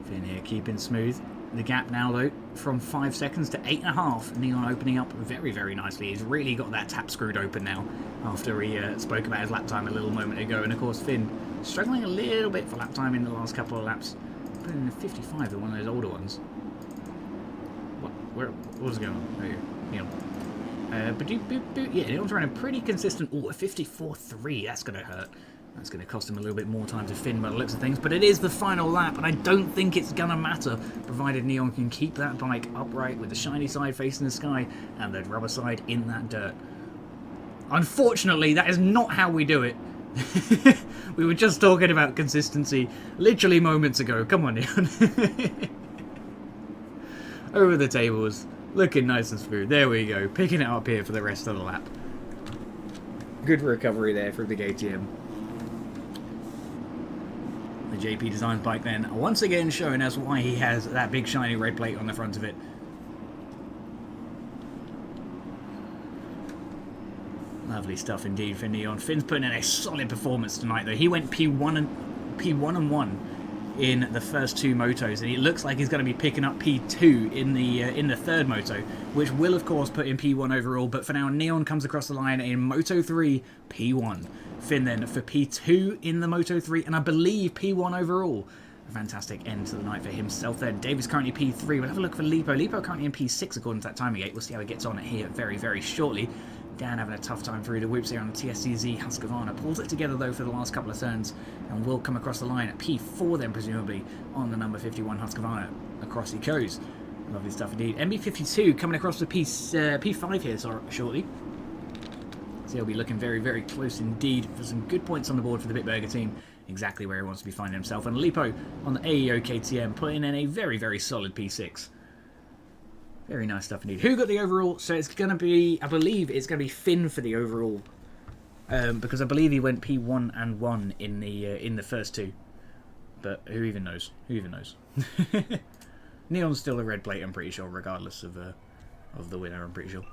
Finn here keeping smooth. The gap now, though, from 5 seconds to 8.5. Neon opening up very, very nicely. He's really got that tap screwed open now after he spoke about his lap time a little moment ago. And, of course, Finn struggling a little bit for lap time in the last couple of laps. Putting in a 55 at one of those older ones. What was going on? There you go. Neon. Yeah, Neon's running a pretty consistent... Oh, a 54.3. That's going to hurt. That's going to cost him a little bit more time to Finn by the looks of things, but it is the final lap, and I don't think it's going to matter, provided Neon can keep that bike upright with the shiny side facing the sky and the rubber side in that dirt. Unfortunately, that is not how we do it. We were just talking about consistency literally moments ago. Come on, Neon. Over the tables, looking nice and smooth. There we go, picking it up here for the rest of the lap. Good recovery there from the KTM. The JP Designs bike then, once again showing us why he has that big shiny red plate on the front of it. Lovely stuff indeed for Neon. Finn's putting in a solid performance tonight though. He went P1 and 1 in the first two motos, and it looks like he's going to be picking up P2 in the third moto, which will of course put him P1 overall, but for now Neon comes across the line in Moto 3 P1. Finn then for P2 in the Moto 3, and I believe P1 overall. A fantastic end to the night for himself there. Davis currently P3. We'll have a look for Lipo. Lipo currently in P6 according to that timing gate. We'll see how he gets on here very, very shortly. Dan having a tough time through the whoops here on the TSCZ Husqvarna. Pulls it together though for the last couple of turns and will come across the line at P4 then presumably on the number 51 Husqvarna. Across he goes. Lovely stuff indeed. MB52 coming across the P5 here shortly. So he'll be looking very, very close indeed for some good points on the board for the Bitburger team. Exactly where he wants to be finding himself. And Lipo on the AEO KTM putting in a very, very solid P6. Very nice stuff indeed. Who got the overall? So it's going to be, I believe it's going to be Finn for the overall. Because I believe he went P1 and 1 in the first two. But who even knows? Who even knows? Neon's still a red plate, I'm pretty sure, regardless of the winner, I'm pretty sure.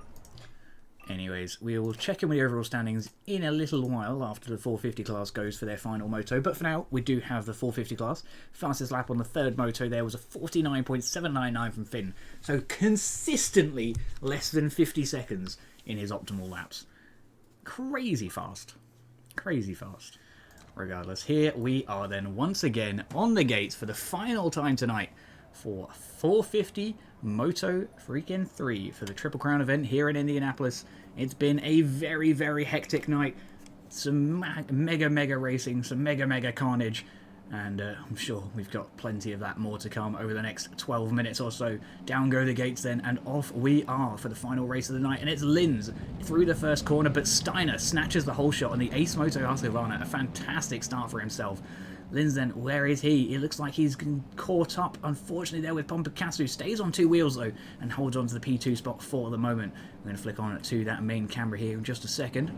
Anyways, we will check in with the overall standings in a little while after the 450 class goes for their final moto. But for now, we do have the 450 class. Fastest lap on the third moto there was a 49.799 from Finn. So consistently less than 50 seconds in his optimal laps. Crazy fast. Crazy fast. Regardless, here we are then once again on the gates for the final time tonight for 450 Moto freaking 3 for the Triple Crown event here in Indianapolis. It's been a very, very hectic night. Some mega racing, some mega carnage, and I'm sure we've got plenty of that more to come over the next 12 minutes or so. Down go the gates then, and off we are for the final race of the night, and it's Linz through the first corner, but Steiner snatches the whole shot on the Ace Moto Husqvarna. A fantastic start for himself. Linz then, where is he? It looks like he's caught up, unfortunately, there with Pompakasu. Stays on two wheels, though, and holds on to the P2 spot for the moment. We're going to flick on to that main camera here in just a second.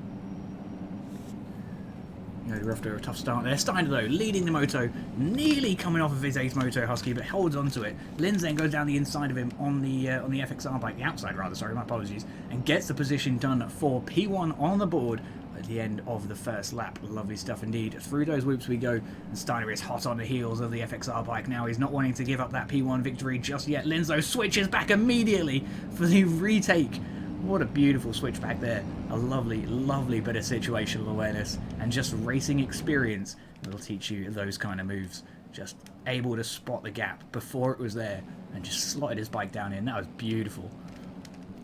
We're off to a tough start there. Steiner, though, leading the moto, nearly coming off of his Ace Moto Husky, but holds on to it. Linz then goes down the inside of him on the FXR bike, the outside rather, sorry, my apologies, and gets the position done for P1 on the board at the end of the first lap. Lovely stuff indeed. Through those whoops we go, and Steiner is hot on the heels of the FXR bike now. He's not wanting to give up that P1 victory just yet. Linz, though, switches back immediately for the retake. What a beautiful switch back there. A lovely, lovely bit of situational awareness and just racing experience that'll teach you those kind of moves. Just able to spot the gap before it was there and just slotted his bike down in. That was beautiful.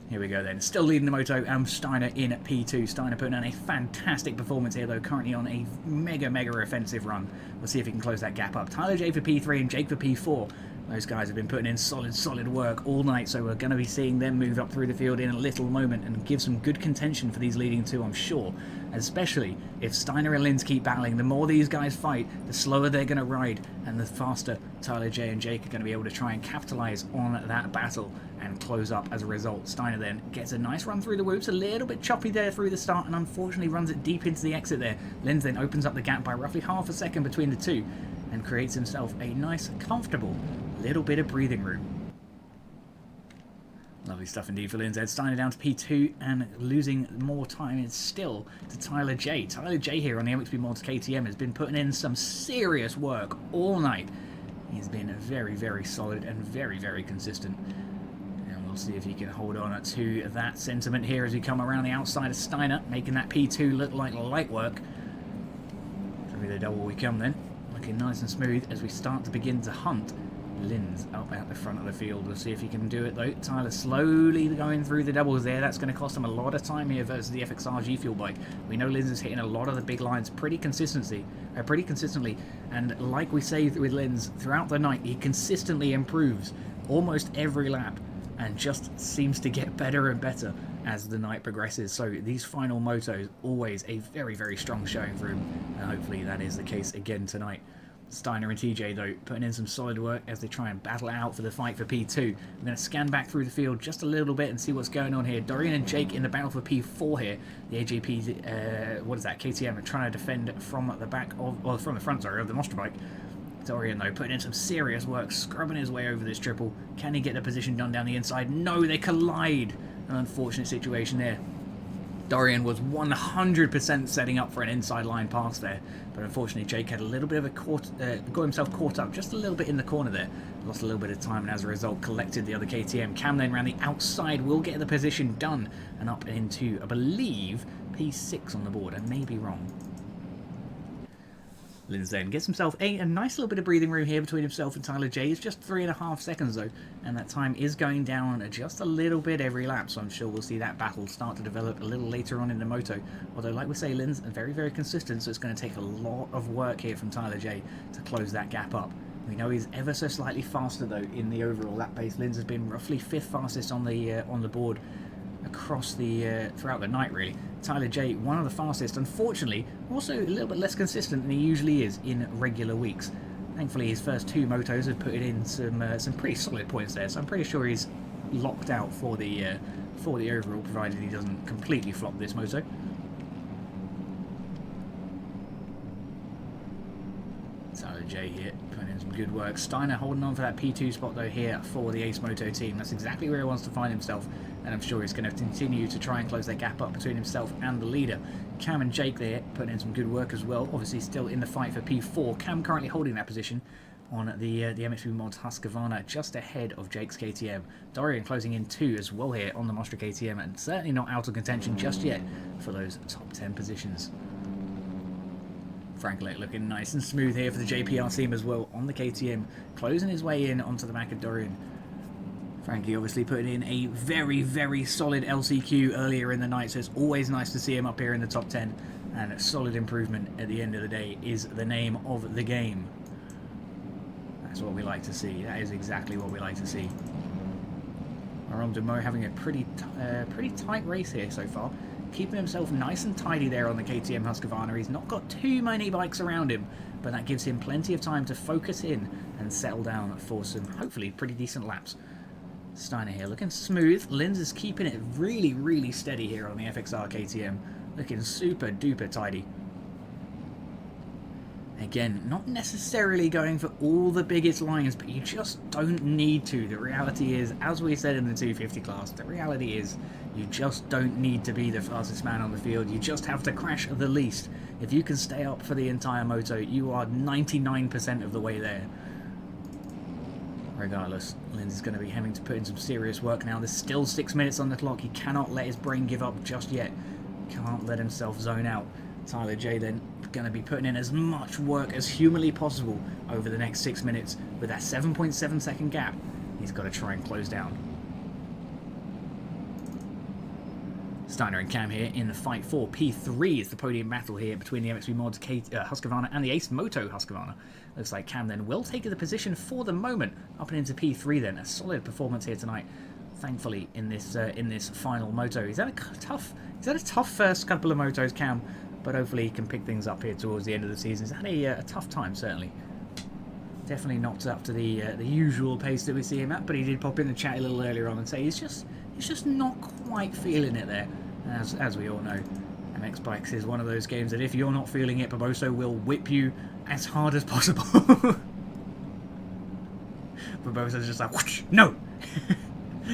Here we go then. Still leading the moto, and Steiner in at P2. Steiner putting on a fantastic performance here, though, currently on a mega offensive run. We'll see if he can close that gap up. Tyler J for P3 and Jake for P4. Those guys have been putting in solid work all night, so we're going to be seeing them move up through the field in a little moment and give some good contention for these leading two, I'm sure. Especially if Steiner and Linz keep battling, the more these guys fight, the slower they're going to ride, and the faster Tyler J and Jake are going to be able to try and capitalise on that battle and close up as a result. Steiner then gets a nice run through the whoops, a little bit choppy there through the start, and unfortunately runs it deep into the exit there. Linz then opens up the gap by roughly half a second between the two and creates himself a nice, comfortable little bit of breathing room. Lovely stuff indeed for Linz. Steiner down to P2 and losing more time is still to Tyler J. Tyler J here on the MXP Mods KTM has been putting in some serious work all night. He's been very solid and very consistent. And we'll see if he can hold on to that sentiment here as we come around the outside of Steiner, making that P2 look like light work. Through the double we come then, looking nice and smooth as we start to begin to hunt Linz up at the front of the field. We'll see if he can do it though. Tyler slowly going through the doubles there. That's going to cost him a lot of time here versus the FXR G Fuel bike. We know Linz is hitting a lot of the big lines pretty consistently, and like we say with Linz, throughout the night he consistently improves almost every lap and just seems to get better and better as the night progresses. So these final motos, always a very strong showing for him, and hopefully that is the case again tonight. Steiner and TJ, though, putting in some solid work as they try and battle it out for the fight for P2. I'm going to scan back through the field just a little bit and see what's going on here. Dorian and Jake in the battle for P4 here. The AJP, what is that, KTM, are trying to defend from the back of, or from the front, sorry, of the monster bike. Dorian, though, putting in some serious work, scrubbing his way over this triple. Can he get the position done down the inside? No, they collide. An unfortunate situation there. Dorian was 100% setting up for an inside line pass there, but unfortunately Jake had a little bit of a got himself caught up just a little bit in the corner there, lost a little bit of time, and as a result collected the other KTM. Cam then ran the outside, will get the position done and up into, I believe, P6 on the board. I may be wrong. Linz then gets himself a nice little bit of breathing room here between himself and Tyler J. It's just 3.5 seconds though, and that time is going down just a little bit every lap, so I'm sure we'll see that battle start to develop a little later on in the moto. Although, like we say, Linz are very consistent, so it's going to take a lot of work here from Tyler J to close that gap up. We know he's ever so slightly faster though in the overall lap pace. Linz has been roughly 5th fastest on the board across the throughout the night really. Tyler J, one of the fastest, unfortunately also a little bit less consistent than he usually is in regular weeks. Thankfully his first 2 motos have put in some pretty solid points there, so I'm pretty sure he's locked out for the overall, provided he doesn't completely flop this moto. Tyler J here putting in some good work. Steiner holding on for that P2 spot though here for the Ace Moto team. That's exactly where he wants to find himself, and I'm sure he's going to continue to try and close that gap up between himself and the leader. Cam and Jake there putting in some good work as well, obviously still in the fight for P4. Cam currently holding that position on the MXP Mods Husqvarna, just ahead of Jake's KTM. Dorian closing in 2 as well here on the Mostra KTM, and certainly not out of contention just yet for those top 10 positions. Frank Lake looking nice and smooth here for the JPR team as well on the KTM, closing his way in onto the back of Dorian. Frankie obviously putting in a very solid LCQ earlier in the night, so it's always nice to see him up here in the top 10, and a solid improvement at the end of the day is the name of the game. That's what we like to see. That is exactly what we like to see. Laurent Demeaux having a pretty tight race here so far, keeping himself nice and tidy there on the KTM Husqvarna. He's not got too many bikes around him, but that gives him plenty of time to focus in and settle down for some hopefully pretty decent laps. Steiner here looking smooth. Linz is keeping it really steady here on the FXR KTM, looking super duper tidy. Again, not necessarily going for all the biggest lines, but you just don't need to. The reality is, as we said in the 250 class, the reality is you just don't need to be the fastest man on the field. You just have to crash the least. If you can stay up for the entire moto, you are 99% of the way there. Regardless, Linz is going to be having to put in some serious work now. There's still 6 minutes on the clock. He cannot let his brain give up just yet. Can't let himself zone out. Tyler J then going to be putting in as much work as humanly possible over the next 6 minutes with that 7.7 second gap he's got to try and close down. Steiner and Cam here in the fight for P3. It's the podium battle here between the MXB Mods Husqvarna and the Ace Moto Husqvarna. Looks like Cam then will take the position for the moment. Up and into P3 then. A solid performance here tonight, thankfully, in this final moto. He's had a tough first couple of motos, Cam, but hopefully he can pick things up here towards the end of the season. He's had a tough time, certainly. Definitely not up to the usual pace that we see him at, but he did pop in the chat a little earlier on and say he's just not quite feeling it there. As we all know, MX Bikes is one of those games that if you're not feeling it, Barbosa will whip you as hard as possible. Barbosa's just like, whoosh, no!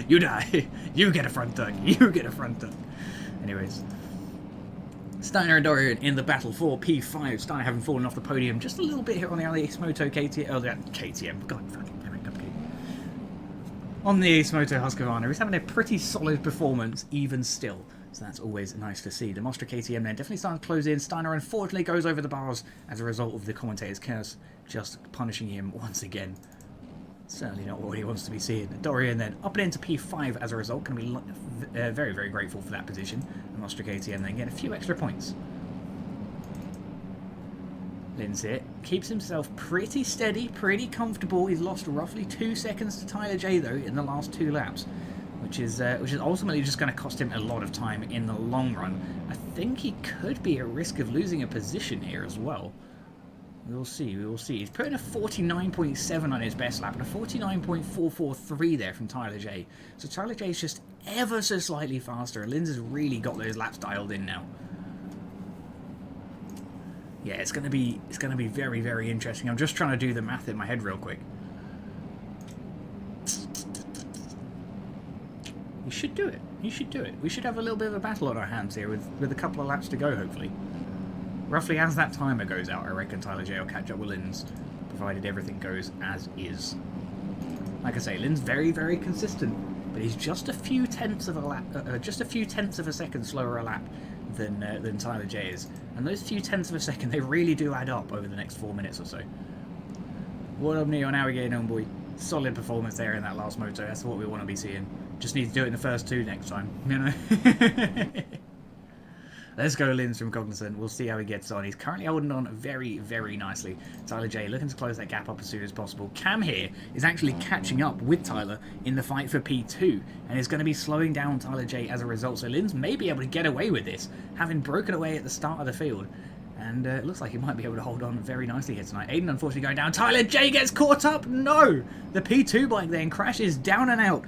You die! You get a front tug! You get a front tug! Anyways, Steiner and Dorian in the battle for P5. Steiner having fallen off the podium just a little bit here on the Ace Moto KTM. Oh, KTM. God, fucking damn it, on the Ace Moto Husqvarna. He's having a pretty solid performance, even still. So that's always nice to see. The Mostra KTM then definitely starting to close in. Steiner unfortunately goes over the bars as a result of the commentator's curse, just punishing him once again. Certainly not what he wants to be seeing. Dorian then up and into P5 as a result. Going to be very, very grateful for that position. The Mostra KTM then get a few extra points. Lindsay keeps himself pretty steady, pretty comfortable. He's lost roughly 2 seconds to Tyler J though in the last 2 laps. Which is ultimately just going to cost him a lot of time in the long run. I think he could be at risk of losing a position here as well. We'll see, we will see. He's putting a 49.7 on his best lap and a 49.443 there from Tyler J. So Tyler J is just ever so slightly faster. Linz has really got those laps dialed in now. Yeah, it's going to be very, very interesting. I'm just trying to do the math in my head real quick. You should do it. You should do it. We should have a little bit of a battle on our hands here with a couple of laps to go, hopefully. Roughly as that timer goes out, I reckon Tyler J will catch up with Linz, provided everything goes as is. Like I say, Linz very, very consistent, but he's just a few tenths of a lap, just a few tenths of a second slower a lap than Tyler J is. And those few tenths of a second, they really do add up over the next 4 minutes or so. What up, Neo? Now we're getting on, boy. Solid performance there in that last moto. That's what we want to be seeing. Just need to do it in the first 2 next time, you know. Let's go Linz from Cognizant. We'll see how he gets on. He's currently holding on very, very nicely. Tyler J looking to close that gap up as soon as possible. Cam here is actually catching up with Tyler in the fight for P2 and is going to be slowing down Tyler J as a result. So Linz may be able to get away with this, having broken away at the start of the field. And it looks like he might be able to hold on very nicely here tonight. Aiden unfortunately going down. Tyler J gets caught up. No! The P2 bike then crashes down and out.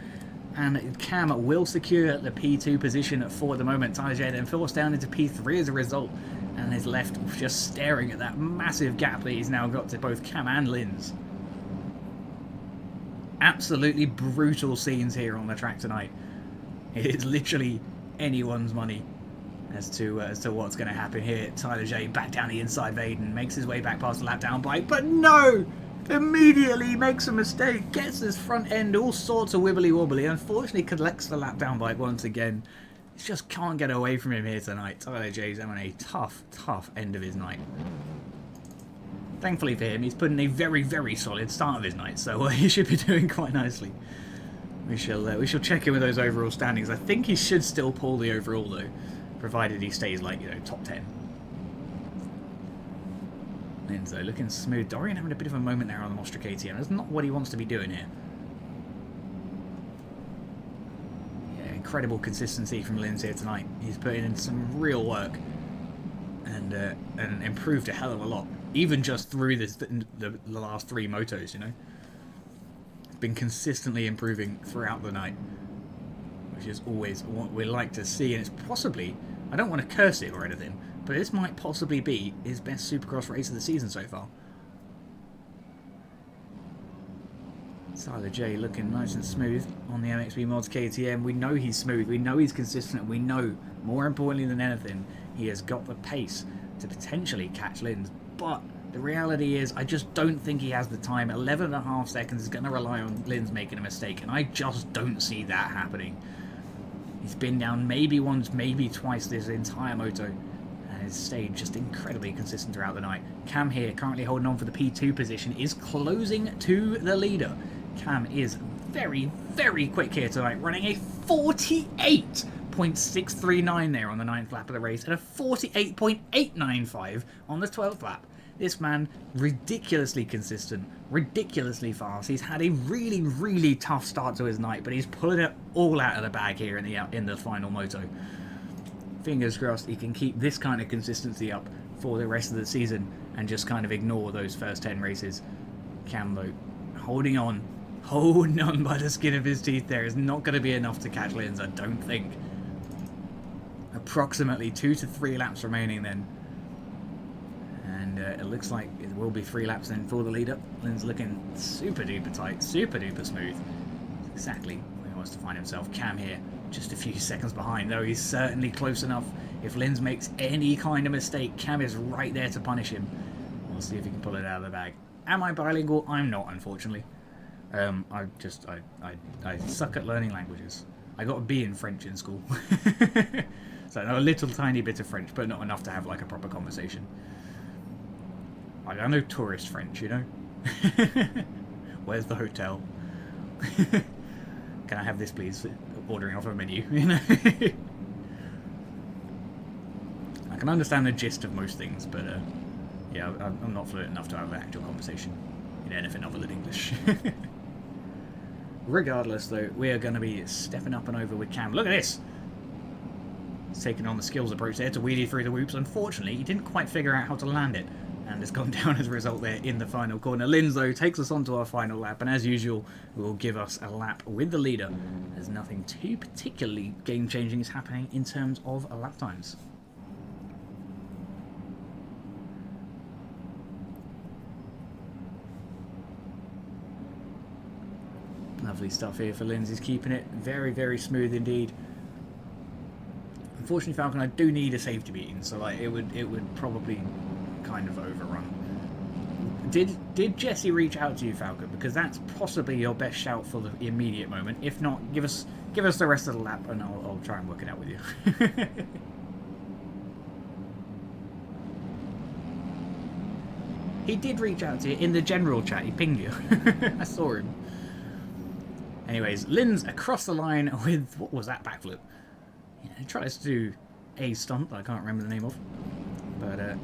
And Cam will secure the P2 position for the moment. Tyler J then forced down into P3 as a result. And is left just staring at that massive gap that he's now got to both Cam and Linz. Absolutely brutal scenes here on the track tonight. It is literally anyone's money as to what's going to happen here. Tyler J back down the inside of Aiden, makes his way back past the lap down bike, but no! Immediately makes a mistake, gets his front end all sorts of wibbly wobbly, unfortunately collects the lap down bike once again. He just can't get away from him here tonight. Tyler J's having a tough end of his night. Thankfully for him, he's put in a very, very solid start of his night, so he should be doing quite nicely. We shall check in with those overall standings. I think he should still pull the overall though, provided he stays like, you know, top 10. Lindsay looking smooth. Dorian having a bit of a moment there on the Mostra KTM. That's not what he wants to be doing here. Yeah, incredible consistency from Lindsay here tonight. He's putting in some real work and improved a hell of a lot. Even just through the last 3 motos, you know. Been consistently improving throughout the night, which is always what we like to see. And it's possibly, I don't want to curse it or anything, but this might possibly be his best Supercross race of the season so far. Tyler J looking nice and smooth on the MXB Mods KTM. We know he's smooth, we know he's consistent, we know, more importantly than anything, he has got the pace to potentially catch Linz. But the reality is, I just don't think he has the time. 11.5 seconds is going to rely on Linz making a mistake, and I just don't see that happening. He's been down maybe once, maybe twice this entire moto. Has stayed just incredibly consistent throughout the night. Cam here, currently holding on for the P2 position, is closing to the leader. Cam is very, very quick here tonight, running a 48 48.639 there on the 9th lap of the race, and a 48.895 on the 12th lap. This man, ridiculously consistent, ridiculously fast. He's had a really, really tough start to his night, but he's pulling it all out of the bag here in the final moto. Fingers crossed he can keep this kind of consistency up for the rest of the season and just kind of ignore those first 10 races. Cam, though, holding on by the skin of his teeth there. Is not going to be enough to catch Lins, I don't think. Approximately 2 to 3 laps remaining then. And it looks like it will be 3 laps then for the leader. Lins looking super duper tight, super duper smooth. Exactly where he wants to find himself. Cam here, just a few seconds behind, though he's certainly close enough. If Lins makes any kind of mistake, Cam is right there to punish him. We'll see if he can pull it out of the bag. Am I bilingual? I'm not, unfortunately. I suck at learning languages. I got a B in French in school. So I know a little tiny bit of French, but not enough to have like a proper conversation. Like, I know tourist French, you know? Where's the hotel? Can I have this, please? Ordering off a menu, you know? I can understand the gist of most things, but yeah, I'm not fluent enough to have an actual conversation in anything other than English. Regardless, though, we are going to be stepping up and over with Cam. Look at this! He's taking on the skills approach there to wheelie through the whoops. Unfortunately, he didn't quite figure out how to land it, and has gone down as a result there in the final corner. Lins, though, takes us on to our final lap, and as usual, will give us a lap with the leader. There's nothing too particularly game-changing is happening in terms of lap times. Lovely stuff here for Lins. He's keeping it very, very smooth indeed. Unfortunately, Falcon, I do need a safety beating, so like it would probably kind of overrun. Did Jesse reach out to you, Falcon? Because that's possibly your best shout for the immediate moment. If not, give us the rest of the lap, and I'll try and work it out with you. He did reach out to you in the general chat. He pinged you. I saw him. Anyways, Lins across the line with, what was that backflip? Yeah, he tries to do a stunt that I can't remember the name of. But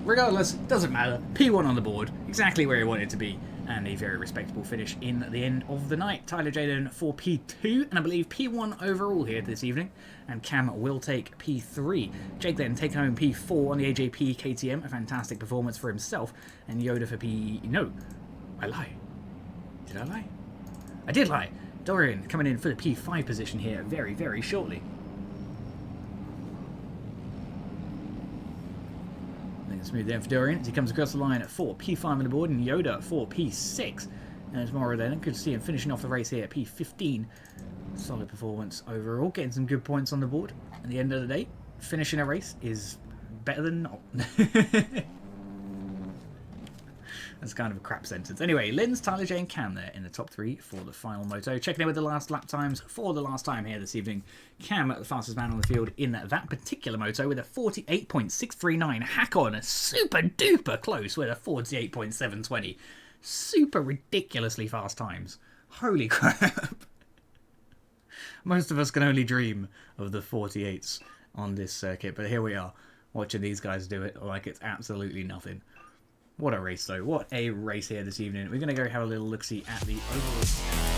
regardless, doesn't matter. P1 on the board, exactly where he wanted to be, and a very respectable finish in the end of the night. Tyler Jaden for P2, and I believe P1 overall here this evening, and Cam will take P3. Jake then taking home P4 on the AJP KTM, a fantastic performance for himself, and Yoda for P... No, I lie. Did I lie? I did lie. Dorian coming in for the P5 position here very, very shortly. Smooth there for Dorian as he comes across the line at 4, P5 on the board, and Yoda for P6. And tomorrow then, good to see him finishing off the race here at P15. Solid performance overall, getting some good points on the board. At the end of the day, finishing a race is better than not. That's kind of a crap sentence. Anyway, Lins, Tyler, J and Cam there in the top 3 for the final moto. Checking in with the last lap times for the last time here this evening. Cam, the fastest man on the field in that particular moto with a 48.639. Hakon, super duper close with a 48.720. Super ridiculously fast times. Holy crap. Most of us can only dream of the 48s on this circuit, but here we are, watching these guys do it like it's absolutely nothing. What a race, though. What a race here this evening. We're going to go have a little look-see at the overall.